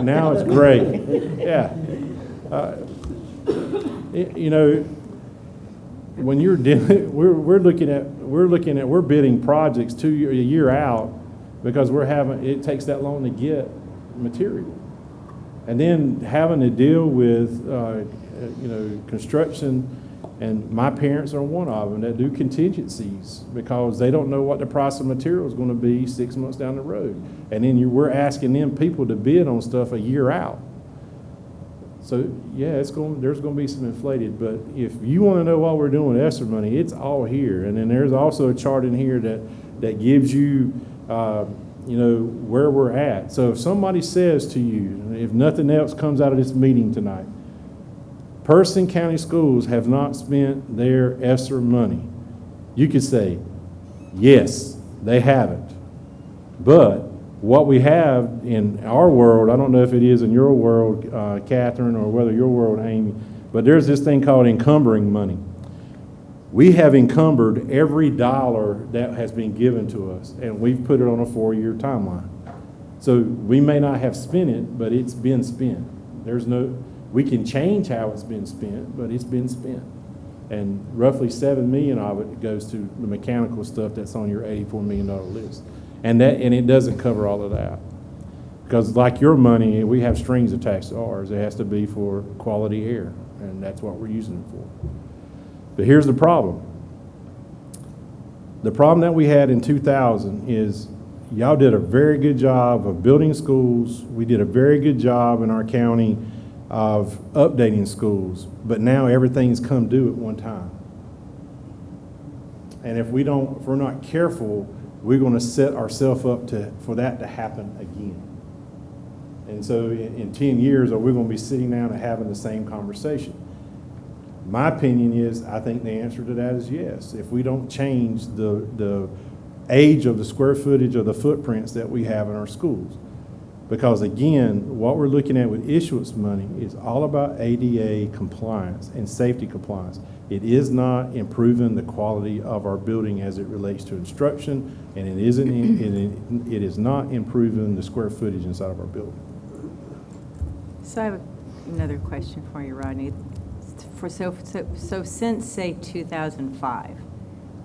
Now it's gray. Yeah. You know, when you're dealing, we're bidding projects a year out because it takes that long to get material. And then having to deal with, construction, and my parents are one of them that do contingencies because they don't know what the price of material is going to be 6 months down the road. And then we're asking them people to bid on stuff a year out. So yeah, there's going to be some inflated, but if you want to know what we're doing with ESSER money, it's all here. And then there's also a chart in here that gives you, where we're at. So if somebody says to you, if nothing else comes out of this meeting tonight, Person County Schools have not spent their ESSER money, you could say, yes, they haven't. But what we have in our world, I don't know if it is in your world, Catherine, or whether your world, Amy, but there's this thing called encumbering money. We have encumbered every dollar that has been given to us, and we've put it on a 4-year timeline. So we may not have spent it, but it's been spent. We can change how it's been spent, but it's been spent. And roughly $7 million of it goes to the mechanical stuff that's on your $84 million list. And it doesn't cover all of that. Because like your money, we have strings attached to ours. It has to be for quality air, and that's what we're using it for. But here's the problem. The problem that we had in 2000 is y'all did a very good job of building schools. We did a very good job in our county of updating schools, but now everything's come due at one time. And if we're not careful, we're going to set ourselves up for that to happen again. And so in 10 years, are we going to be sitting down and having the same conversation? My opinion is, I think the answer to that is yes. If we don't change the age of the square footage of the footprints that we have in our schools. Because again, what we're looking at with issuance money is all about ADA compliance and safety compliance. It is not improving the quality of our building as it relates to instruction, and it is not improving the square footage inside of our building. So I have another question for you, Rodney. So since, say, 2005,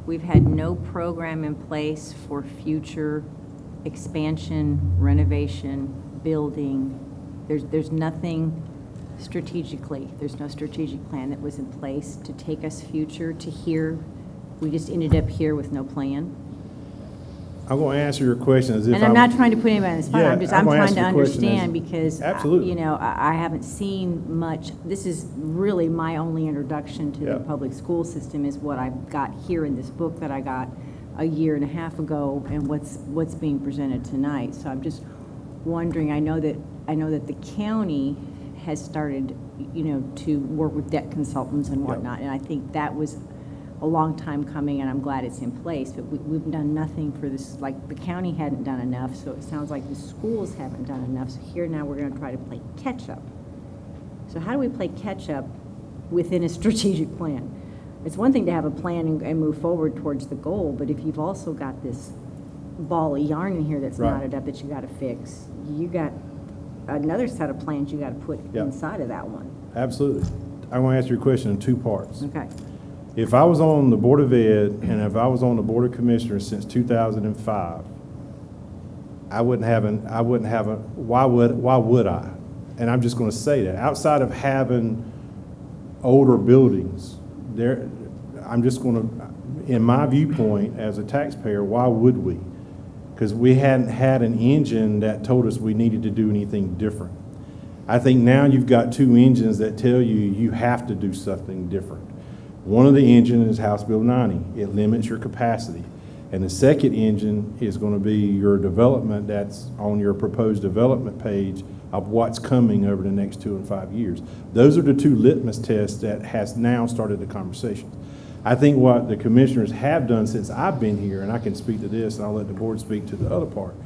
we've had no program in place for future expansion, renovation, building. There's nothing strategically, there's no strategic plan that was in place to take us future to here. We just ended up here with no plan. I'm going to answer your question as if And I'm not trying to put anybody on the spot, Yeah, I'm I'm trying gonna to answer your question understand as- because, Absolutely. I haven't seen much. This is really my only introduction to Yeah. the public school system is what I've got here in this book that I got a year and a half ago and what's being presented tonight. So I'm just wondering, I know that the county has started, to work with debt consultants and whatnot, and I think that was a long time coming, and I'm glad it's in place, but we've done nothing for this, like, the county hadn't done enough, so it sounds like the schools haven't done enough, so here now we're gonna try to play catch-up. So how do we play catch-up within a strategic plan? It's one thing to have a plan and move forward towards the goal, but if you've also got this ball of yarn in here that's Right. knotted up that you gotta fix, you got another set of plans you gotta put Yeah. inside of that one. Absolutely. I want to answer your question in two parts. Okay. If I was on the Board of Ed and if I was on the Board of Commissioners since 2005, why would I? And I'm just going to say that. Outside of having older buildings, I'm just going to, in my viewpoint as a taxpayer, why would we? Because we hadn't had an engine that told us we needed to do anything different. I think now you've got two engines that tell you have to do something different. One of the engines is House Bill 90. It limits your capacity. And the second engine is going to be your development that's on your proposed development page of what's coming over the next 2 and 5 years. Those are the two litmus tests that has now started the conversation. I think what the commissioners have done since I've been here, and I can speak to this, and I'll let the board speak to the other part.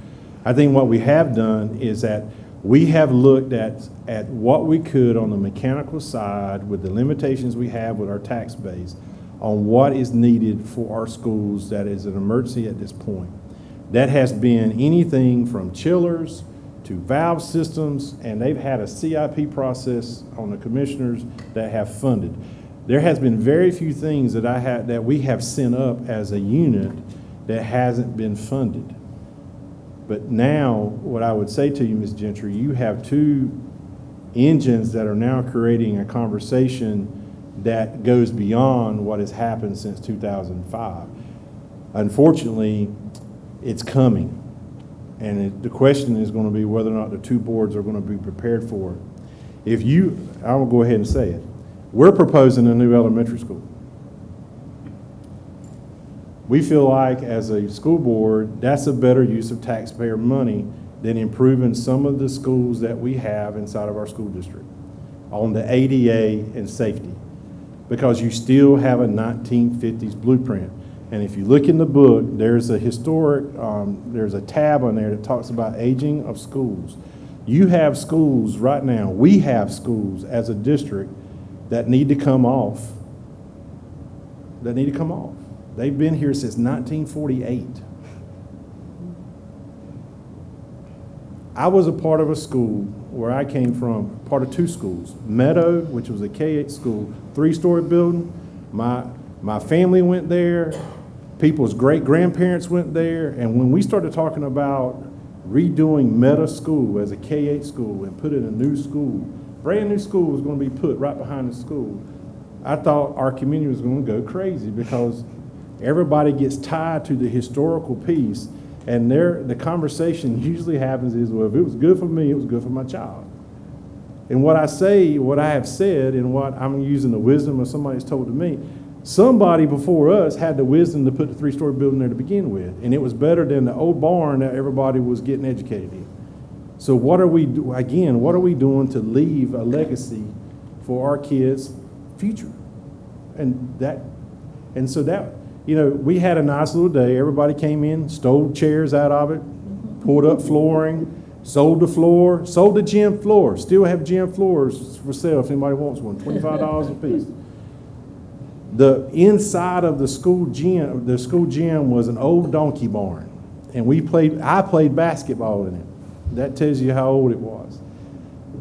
I think what we have done is that we have looked at what we could on the mechanical side with the limitations we have with our tax base on what is needed for our schools that is an emergency at this point. That has been anything from chillers to valve systems, and they've had a CIP process on the commissioners that have funded. There has been very few things that we have sent up as a unit that hasn't been funded. But now, what I would say to you, Ms. Gentry, you have two engines that are now creating a conversation that goes beyond what has happened since 2005. Unfortunately, it's coming. And the question is going to be whether or not the two boards are going to be prepared for it. I will go ahead and say it. We're proposing a new elementary school. We feel like as a school board, that's a better use of taxpayer money than improving some of the schools that we have inside of our school district on the ADA and safety, because you still have a 1950s blueprint. And if you look in the book, there's a there's a tab on there that talks about aging of schools. You have schools right now, we have schools as a district that need to come off. They've been here since 1948. I was a part of a school where I came from, part of two schools. Meadow, which was a K-8 school, 3-story building. My family went there. People's great-grandparents went there. And when we started talking about redoing Meadow School as a K-8 school and put in a new school, brand new school was going to be put right behind the school, I thought our community was going to go crazy because everybody gets tied to the historical piece, and the conversation usually happens is, well, if it was good for me, it was good for my child. And what I have said, and what I'm using the wisdom of somebody that's told to me, somebody before us had the wisdom to put the 3-story building there to begin with, and it was better than the old barn that everybody was getting educated in. So what are we doing to leave a legacy for our kids' future? And so that, we had a nice little day. Everybody came in, stole chairs out of it, pulled up flooring, sold the floor, sold the gym floor. Still have gym floors for sale if anybody wants one, $25 a piece. The inside of the school gym was an old donkey barn, and I played basketball in it. That tells you how old it was.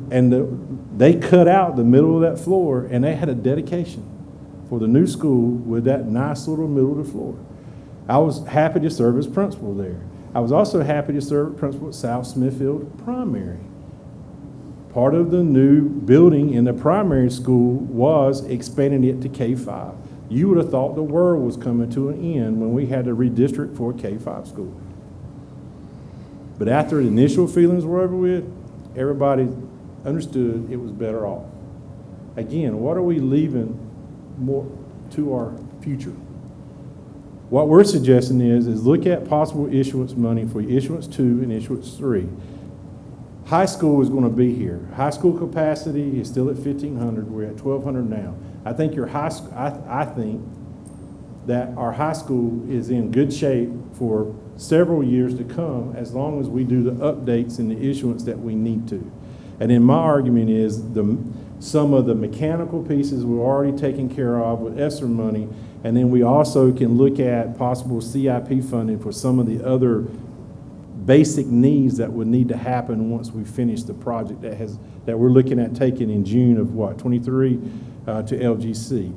And they cut out the middle of that floor, and they had a dedication for the new school with that nice little middle of the floor. I was happy to serve as principal there. I was also happy to serve as principal at South Smithfield Primary. Part of the new building in the primary school was expanding it to K-5. You would have thought the world was coming to an end when we had to redistrict for a K-5 school. But after the initial feelings were over with, everybody understood it was better off. Again, what are we leaving more to our future? What we're suggesting is look at possible issuance money for issuance 2 and issuance 3. High school is going to be here. High school capacity is still at 1,500. We're at 1,200 now. I think I think that our high school is in good shape for several years to come, as long as we do the updates and the issuance that we need to. And then my argument is some of the mechanical pieces we're already taking care of with ESSER money, and then we also can look at possible CIP funding for some of the other basic needs that would need to happen once we finish the project that we're looking at taking in June of 23 to LGC.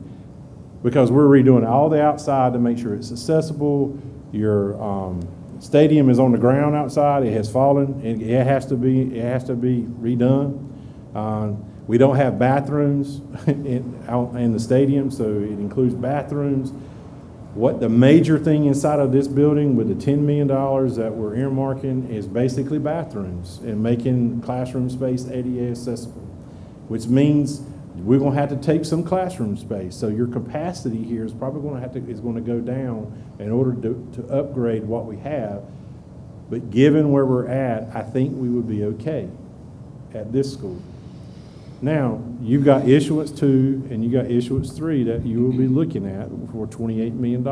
Because we're redoing all the outside to make sure it's accessible. Your stadium is on the ground outside. It has fallen, and it has to be redone. We don't have bathrooms in the stadium, so it includes bathrooms. What the major thing inside of this building with the $10 million that we're earmarking is basically bathrooms and making classroom space ADA accessible, which means we're going to have to take some classroom space. So your capacity here is probably going to go down in order to upgrade what we have. But given where we're at, I think we would be okay at this school. Now, you've got issuance 2 and you got issuance 3 that you will be looking at for $28 million.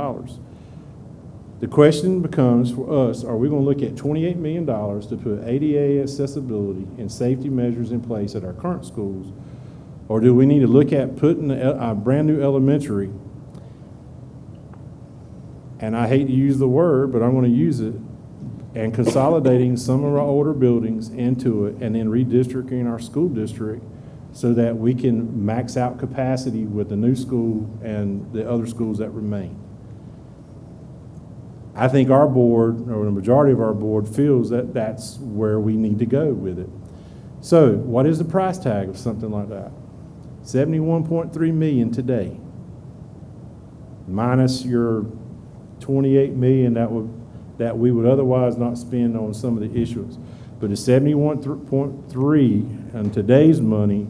The question becomes for us, are we going to look at $28 million to put ADA accessibility and safety measures in place at our current schools, or do we need to look at putting a brand new elementary, and I hate to use the word, but I'm going to use it, and consolidating some of our older buildings into it and then redistricting our school district so that we can max out capacity with the new school and the other schools that remain. I think our board, or the majority of our board, feels that that's where we need to go with it. So what is the price tag of something like that? $71.3 million today, minus your $28 million that we would otherwise not spend on some of the issues. But the 71.3 and today's money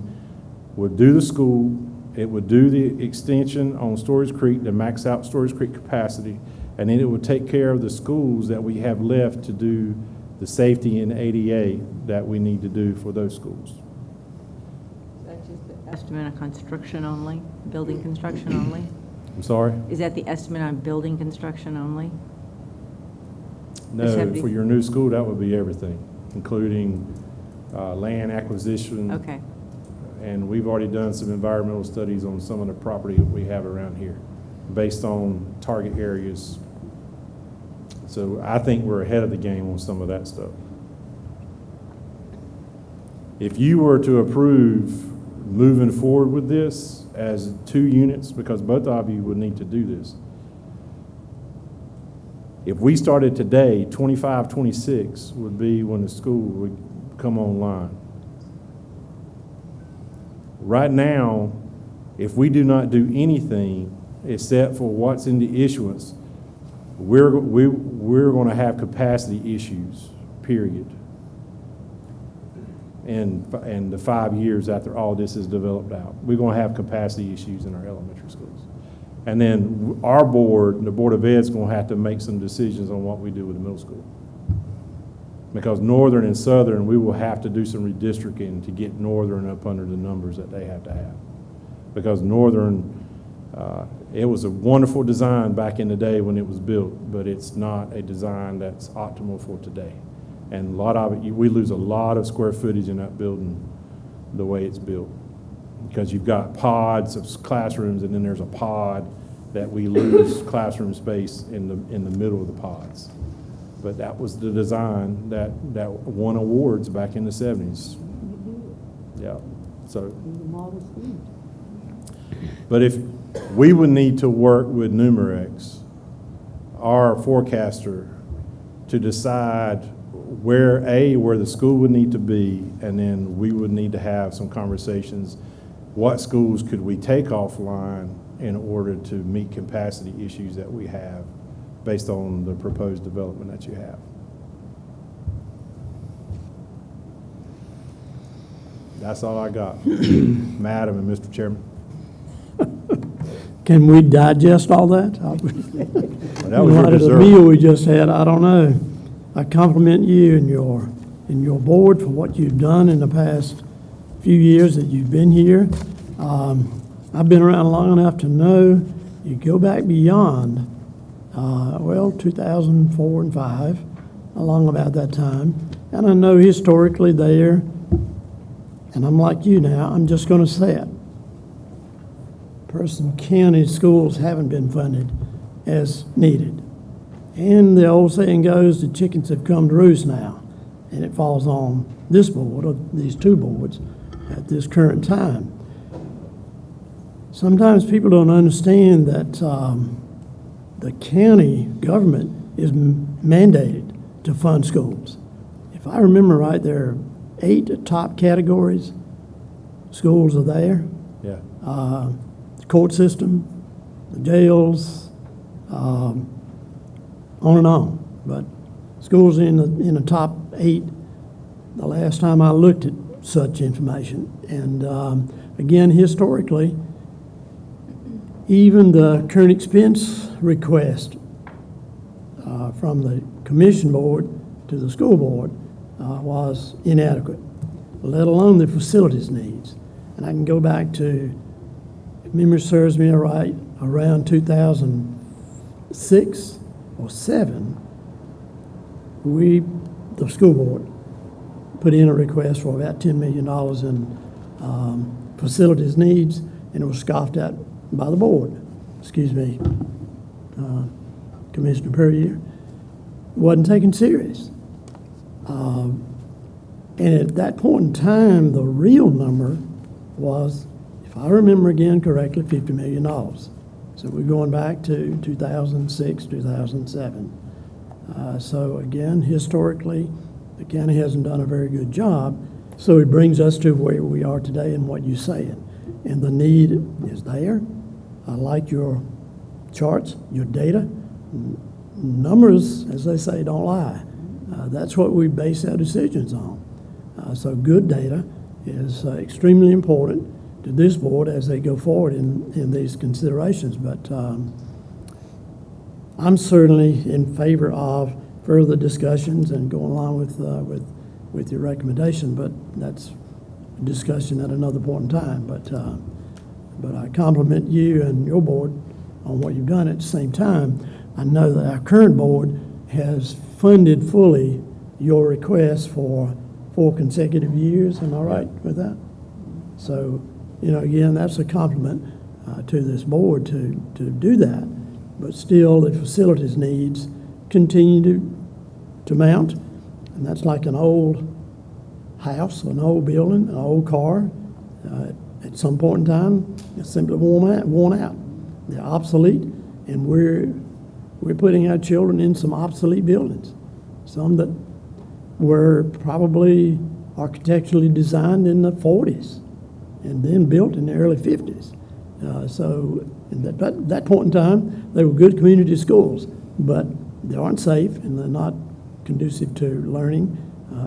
would do the school, it would do the extension on Storage Creek to max out Storage Creek capacity, and then it would take care of the schools that we have left to do the safety and ADA that we need to do for those schools. That's just the estimate on construction only, building construction only? I'm sorry? Is that the estimate on building construction only? No, for your new school, that would be everything, including land acquisition. Okay. And we've already done some environmental studies on some of the property that we have around here based on target areas. So I think we're ahead of the game on some of that stuff. If you were to approve moving forward with this as 2 units, because both of you would need to do this, if we started today, 25, 26 would be when the school would come online. Right now, if we do not do anything except for what's in the issuance, we're going to have capacity issues, period. And the 5 years after all this is developed out, we're going to have capacity issues in our elementary schools. And then our board, the Board of Ed, is going to have to make some decisions on what we do with the middle school. Because Northern and Southern, we will have to do some redistricting to get Northern up under the numbers that they have to have. Because Northern, it was a wonderful design back in the day when it was built, but it's not a design that's optimal for today. And a lot of it, we lose a lot of square footage in that building the way it's built. because you've got pods of classrooms, and then there's a pod that we lose classroom space in the middle of the pods. But that was the design that won awards back in the 70s. Yeah, so. But if we would need to work with Numerex, our forecaster, to decide where the school would need to be, and then we would need to have some conversations. What schools could we take offline in order to meet capacity issues that we have based on the proposed development that you have? That's all I got, Madam and Mr. Chairman. Can we digest all that? That was your The dessert. meal we just had, I don't know. I compliment you and your board for what you've done in the past few years that you've been here. I've been around long enough to know you go back beyond, 2004 and 5, along about that time. And I know historically there, and I'm like you now, I'm just going to say it. Person County schools haven't been funded as needed. And the old saying goes, the chickens have come to roost now. And it falls on this board, or these two boards, at this current time. Sometimes people don't understand that the county government is mandated to fund schools. If I remember right, there are 8 top categories. Schools are there. Yeah. The court system, the jails, on and on. But schools in the top 8 the last time I looked at such information. And again, historically, even the current expense request from the commission board to the school board was inadequate, let alone the facilities needs. And I can go back to, if memory serves me right, around 2006 or 7, the school board, put in a request for about $10 million in facilities needs, and it was scoffed at by the board. Commissioner Perrier. Wasn't taken serious. And at that point in time, the real number was, if I remember again correctly, $50 million. So we're going back to 2006, 2007. So again, historically, the county hasn't done a very good job. So it brings us to where we are today and what you said. And the need is there. I like your charts, your data. Numbers, as they say, don't lie. That's what we base our decisions on. So good data is extremely important to this board as they go forward in these considerations. But I'm certainly in favor of further discussions and going along with your recommendation, but that's a discussion at another point in time. But I compliment you and your board on what you've done. At the same time, I know that our current board has funded fully your request for 4 consecutive years. Am I right with that? So, again, that's a compliment to this board to do that. But still, the facilities needs continue to mount. And that's like an old house, an old building, an old car. At some point in time, it's simply worn out. They're obsolete, and we're putting our children in some obsolete buildings, some that were probably architecturally designed in the 40s and then built in the early 50s. So at that point in time, they were good community schools, but they aren't safe and they're not conducive to learning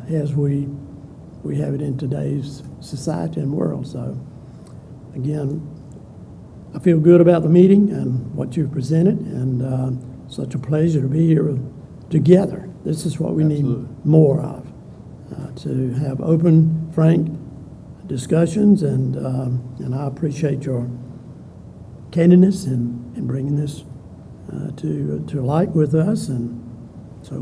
as we have it in today's society and world. So again, I feel good about the meeting and what you've presented, and such a pleasure to be here together. This is what we Absolutely. need more of, to have open, frank discussions, and I appreciate your candidness in bringing this to light with us, and so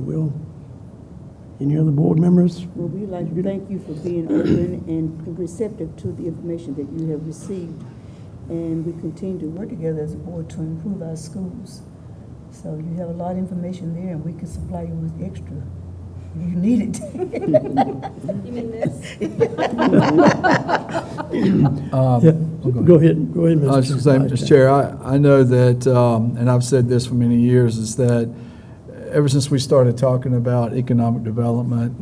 Any other board members? Well, we'd like to thank you for being open and receptive to the information that you have received. And we continue to work together as a board to improve our schools. So you have a lot of information there, and we can supply you with extra. You need it. You mean this? Go ahead, I was just saying, Mr. Chair, I know that, and I've said this for many years, is that ever since we started talking about economic development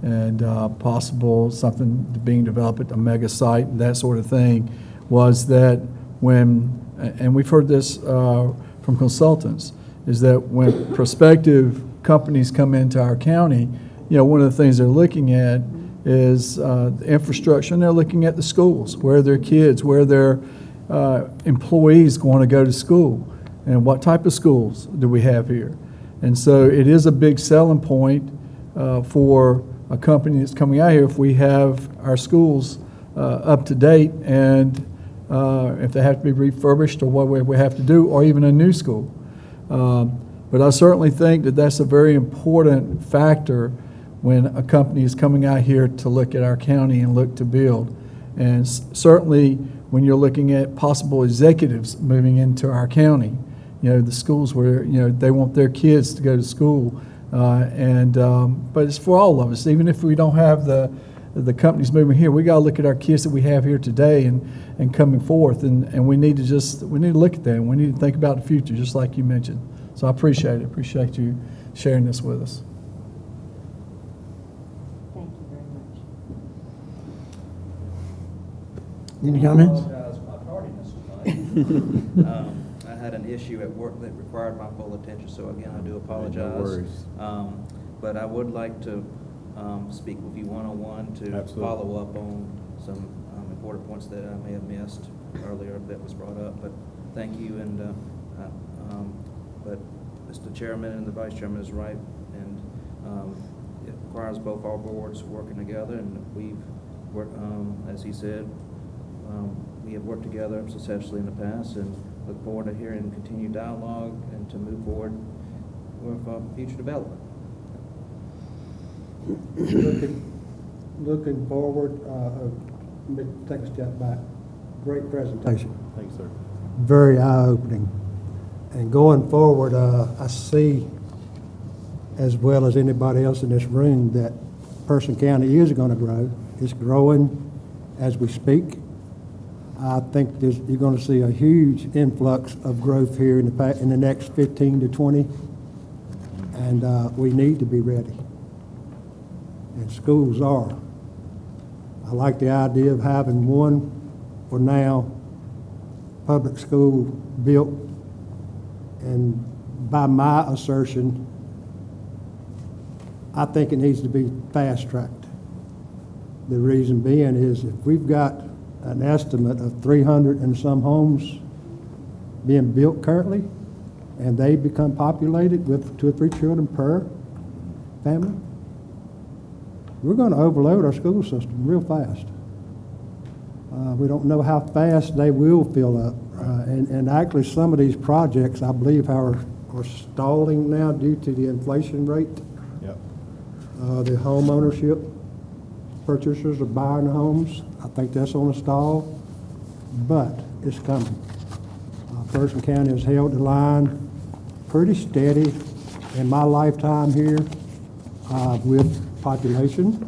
and possible something being developed at a mega site and that sort of thing, was that and we've heard this from consultants, is that when prospective companies come into our county, one of the things they're looking at is the infrastructure, and they're looking at the schools, where their kids, where their employees want to go to school, and what type of schools do we have here. And so it is a big selling point for a company that's coming out here if we have our schools up to date, and if they have to be refurbished or what we have to do, or even a new school. But I certainly think that that's a very important factor when a company is coming out here to look at our county and look to build. And certainly when you're looking at possible executives moving into our county, the schools where, they want their kids to go to school. But it's for all of us. Even if we don't have the companies moving here, we got to look at our kids that we have here today and coming forth. And we need to look at that, and we need to think about the future, just like you mentioned. So I appreciate it. Appreciate you sharing this with us. Thank you very much. Any comments? I apologize for my tardiness tonight. I had an issue at work that required my full attention, so again, I do apologize. No worries. But I would like to speak with you one-on-one to Absolutely. follow up on some important points that I may have missed earlier that was brought up. But thank you, and but Mr. Chairman and the Vice Chairman is right, and it requires both our boards working together, and we've worked, as he said, we have worked together successfully in the past, and look forward to hearing continued dialogue and to move forward with future development. Looking forward, let me take a step back. Great presentation. Thanks, sir. Very eye-opening. And going forward, I see, as well as anybody else in this room, that Person County is going to grow. It's growing as we speak. I think you're going to see a huge influx of growth here in the next 15 to 20, and we need to be ready. And schools are. I like the idea of having one, for now, public school built, and by my assertion, I think it needs to be fast-tracked. The reason being is if we've got an estimate of 300 and some homes being built currently, and they become populated with 2 or 3 children per family, we're going to overload our school system real fast. We don't know how fast they will fill up. And actually some of these projects, I believe, are stalling now due to the inflation rate. Yep. The home ownership, purchasers are buying homes. I think that's on a stall, but it's coming. Person County has held the line pretty steady in my lifetime here with population,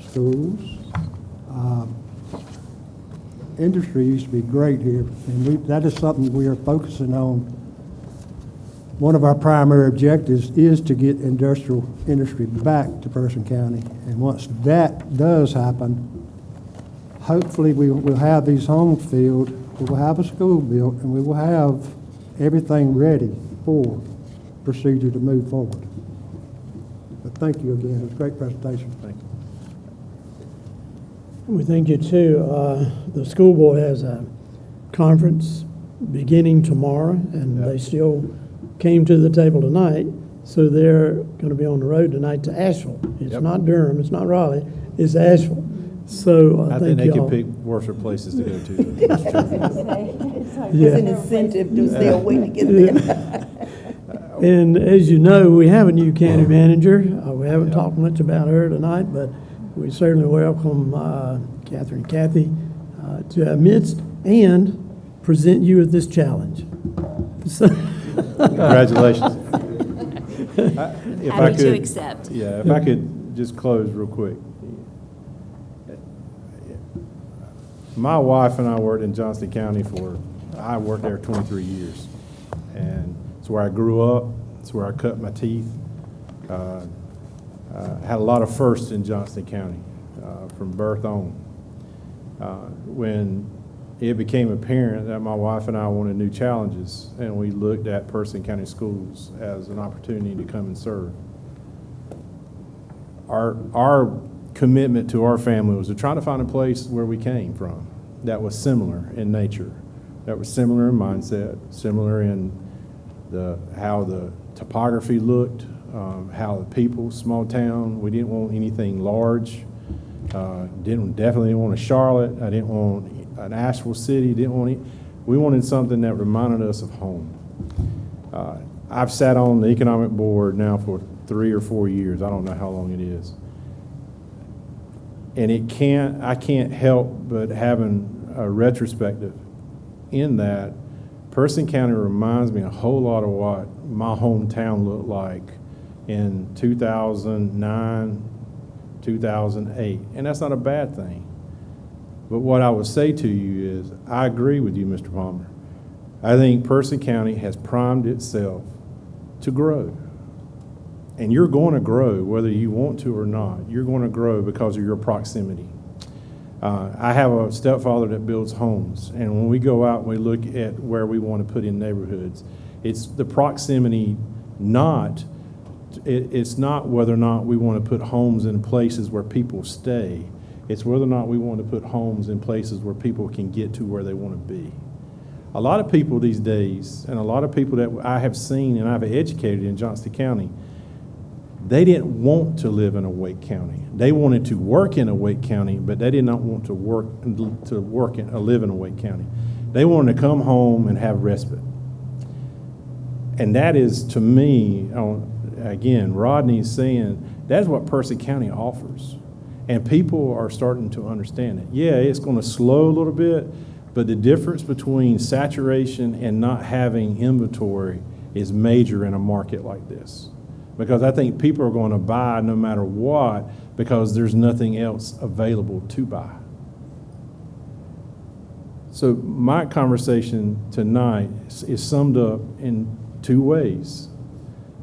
schools. Industry used to be great here, and that is something we are focusing on. One of our primary objectives is to get industrial industry back to Person County, and once that does happen, hopefully we will have these homes filled, we will have a school built, and we will have everything ready for procedure to move forward. But thank you again. It was a great presentation. Thank you. We thank you too. The school board has a conference beginning tomorrow, and they still came to the table tonight, so they're going to be on the road tonight to Asheville. It's not Durham, it's not Raleigh, it's Asheville. So I think they could pick worse places to go to. It's an incentive to stay away to get there. And as you know, we have a new county manager. We haven't talked much about her tonight, but we certainly welcome Kathy to our midst and present you with this challenge. So Congratulations. If I Happy to could- accept. Yeah, if I could just close real quick. My wife and I worked in Johnston County I worked there 23 years. And it's where I grew up. It's where I cut my teeth. Had a lot of firsts in Johnston County from birth on. When it became apparent that my wife and I wanted new challenges, and we looked at Person County Schools as an opportunity to come and serve. Our commitment to our family was to try to find a place where we came from that was similar in nature, that was similar in mindset, similar in how the topography looked, how the people, small town. We didn't want anything large. Definitely didn't want a Charlotte. I didn't want an Asheville City. We wanted something that reminded us of home. I've sat on the economic board now for 3 or 4 years. I don't know how long it is. And I can't help but having a retrospective in that Person County reminds me a whole lot of what my hometown looked like in 2009, 2008. And that's not a bad thing. But what I would say to you is, I agree with you, Mr. Palmer. I think Person County has primed itself to grow. And you're going to grow whether you want to or not. You're going to grow because of your proximity. I have a stepfather that builds homes, and when we go out and we look at where we want to put in neighborhoods, it's the proximity, it's not whether or not we want to put homes in places where people stay. It's whether or not we want to put homes in places where people can get to where they want to be. A lot of people these days, and a lot of people that I have seen and I've educated in Johnston County, they didn't want to live in a Wake County. They wanted to work in a Wake County, but they did not want to live in a Wake County. They wanted to come home and have respite. And that is, to me, again, Rodney's saying, that's what Person County offers. And people are starting to understand it. Yeah, it's going to slow a little bit, but the difference between saturation and not having inventory is major in a market like this. Because I think people are going to buy no matter what, because there's nothing else available to buy. So my conversation tonight is summed up in 2 ways.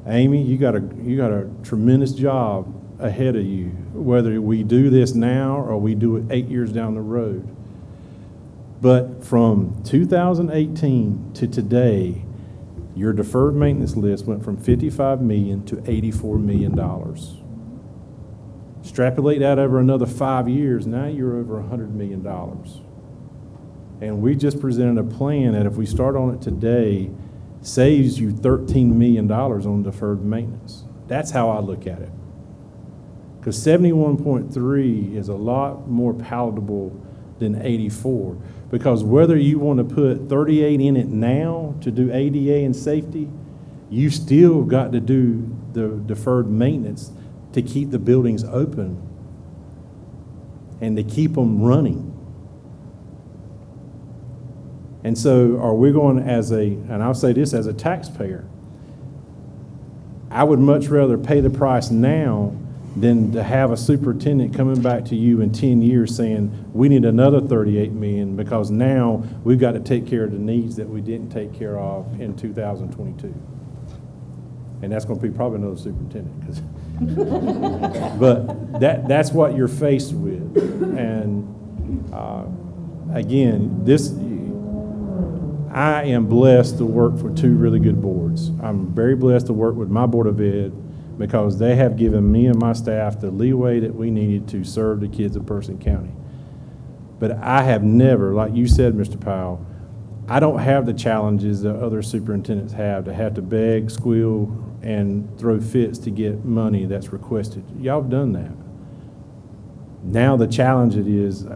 Amy, you got a tremendous job ahead of you, whether we do this now or we do it 8 years down the road. But from 2018 to today, your deferred maintenance list went from $55 million to $84 million. Extrapolate that over another 5 years, now you're over $100 million. And we just presented a plan that if we start on it today, saves you $13 million on deferred maintenance. That's how I look at it. Because 71.3 is a lot more palatable than 84. Because whether you want to put 38 in it now to do ADA and safety, you still got to do the deferred maintenance to keep the buildings open and to keep them running. And so are we going and I'll say this as a taxpayer, I would much rather pay the price now than to have a superintendent coming back to you in 10 years saying, we need another 38 million because now we've got to take care of the needs that we didn't take care of in 2022. And that's going to be probably another superintendent. But that's what you're faced with. And again, I am blessed to work for 2 really good boards. I'm very blessed to work with my Board of Ed because they have given me and my staff the leeway that we needed to serve the kids of Person County. But I have never, like you said, Mr. Powell, I don't have the challenges that other superintendents have to beg, squeal, and throw fits to get money that's requested. Y'all have done that. Now the challenge is,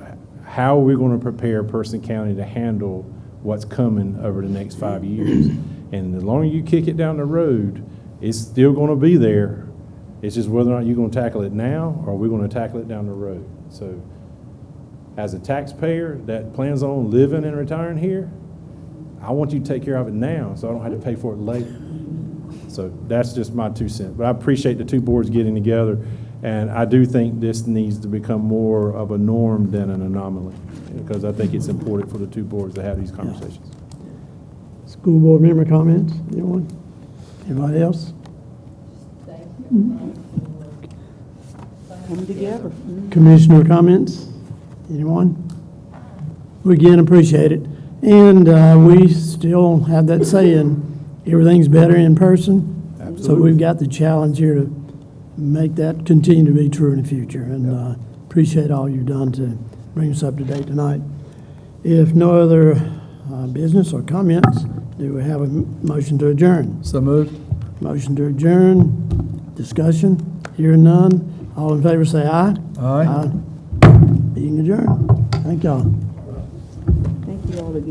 how are we going to prepare Person County to handle what's coming over the next 5 years? And the longer you kick it down the road, it's still gonna be there. It's just whether or not you're gonna tackle it now, or we're gonna tackle it down the road. So, as a taxpayer that plans on living and retiring here, I want you to take care of it now, so I don't have to pay for it later. So that's just my 2 cents. But I appreciate the two boards getting together, and I do think this needs to become more of a norm than an anomaly, because I think it's important for the two boards to have these conversations. School board member comments? Anyone? Anybody else? Come together. Commissioner comments? Anyone? We again appreciate it. And we still have that saying, everything's better in person. So we've got the challenge here to make that continue to be true in the future. And appreciate all you've done to bring us up to date tonight. If no other business or comments, do we have a motion to adjourn? So moved. Motion to adjourn. Discussion. Hearing none. All in favor say aye. Aye. Meeting adjourned. Thank y'all. Thank you all again.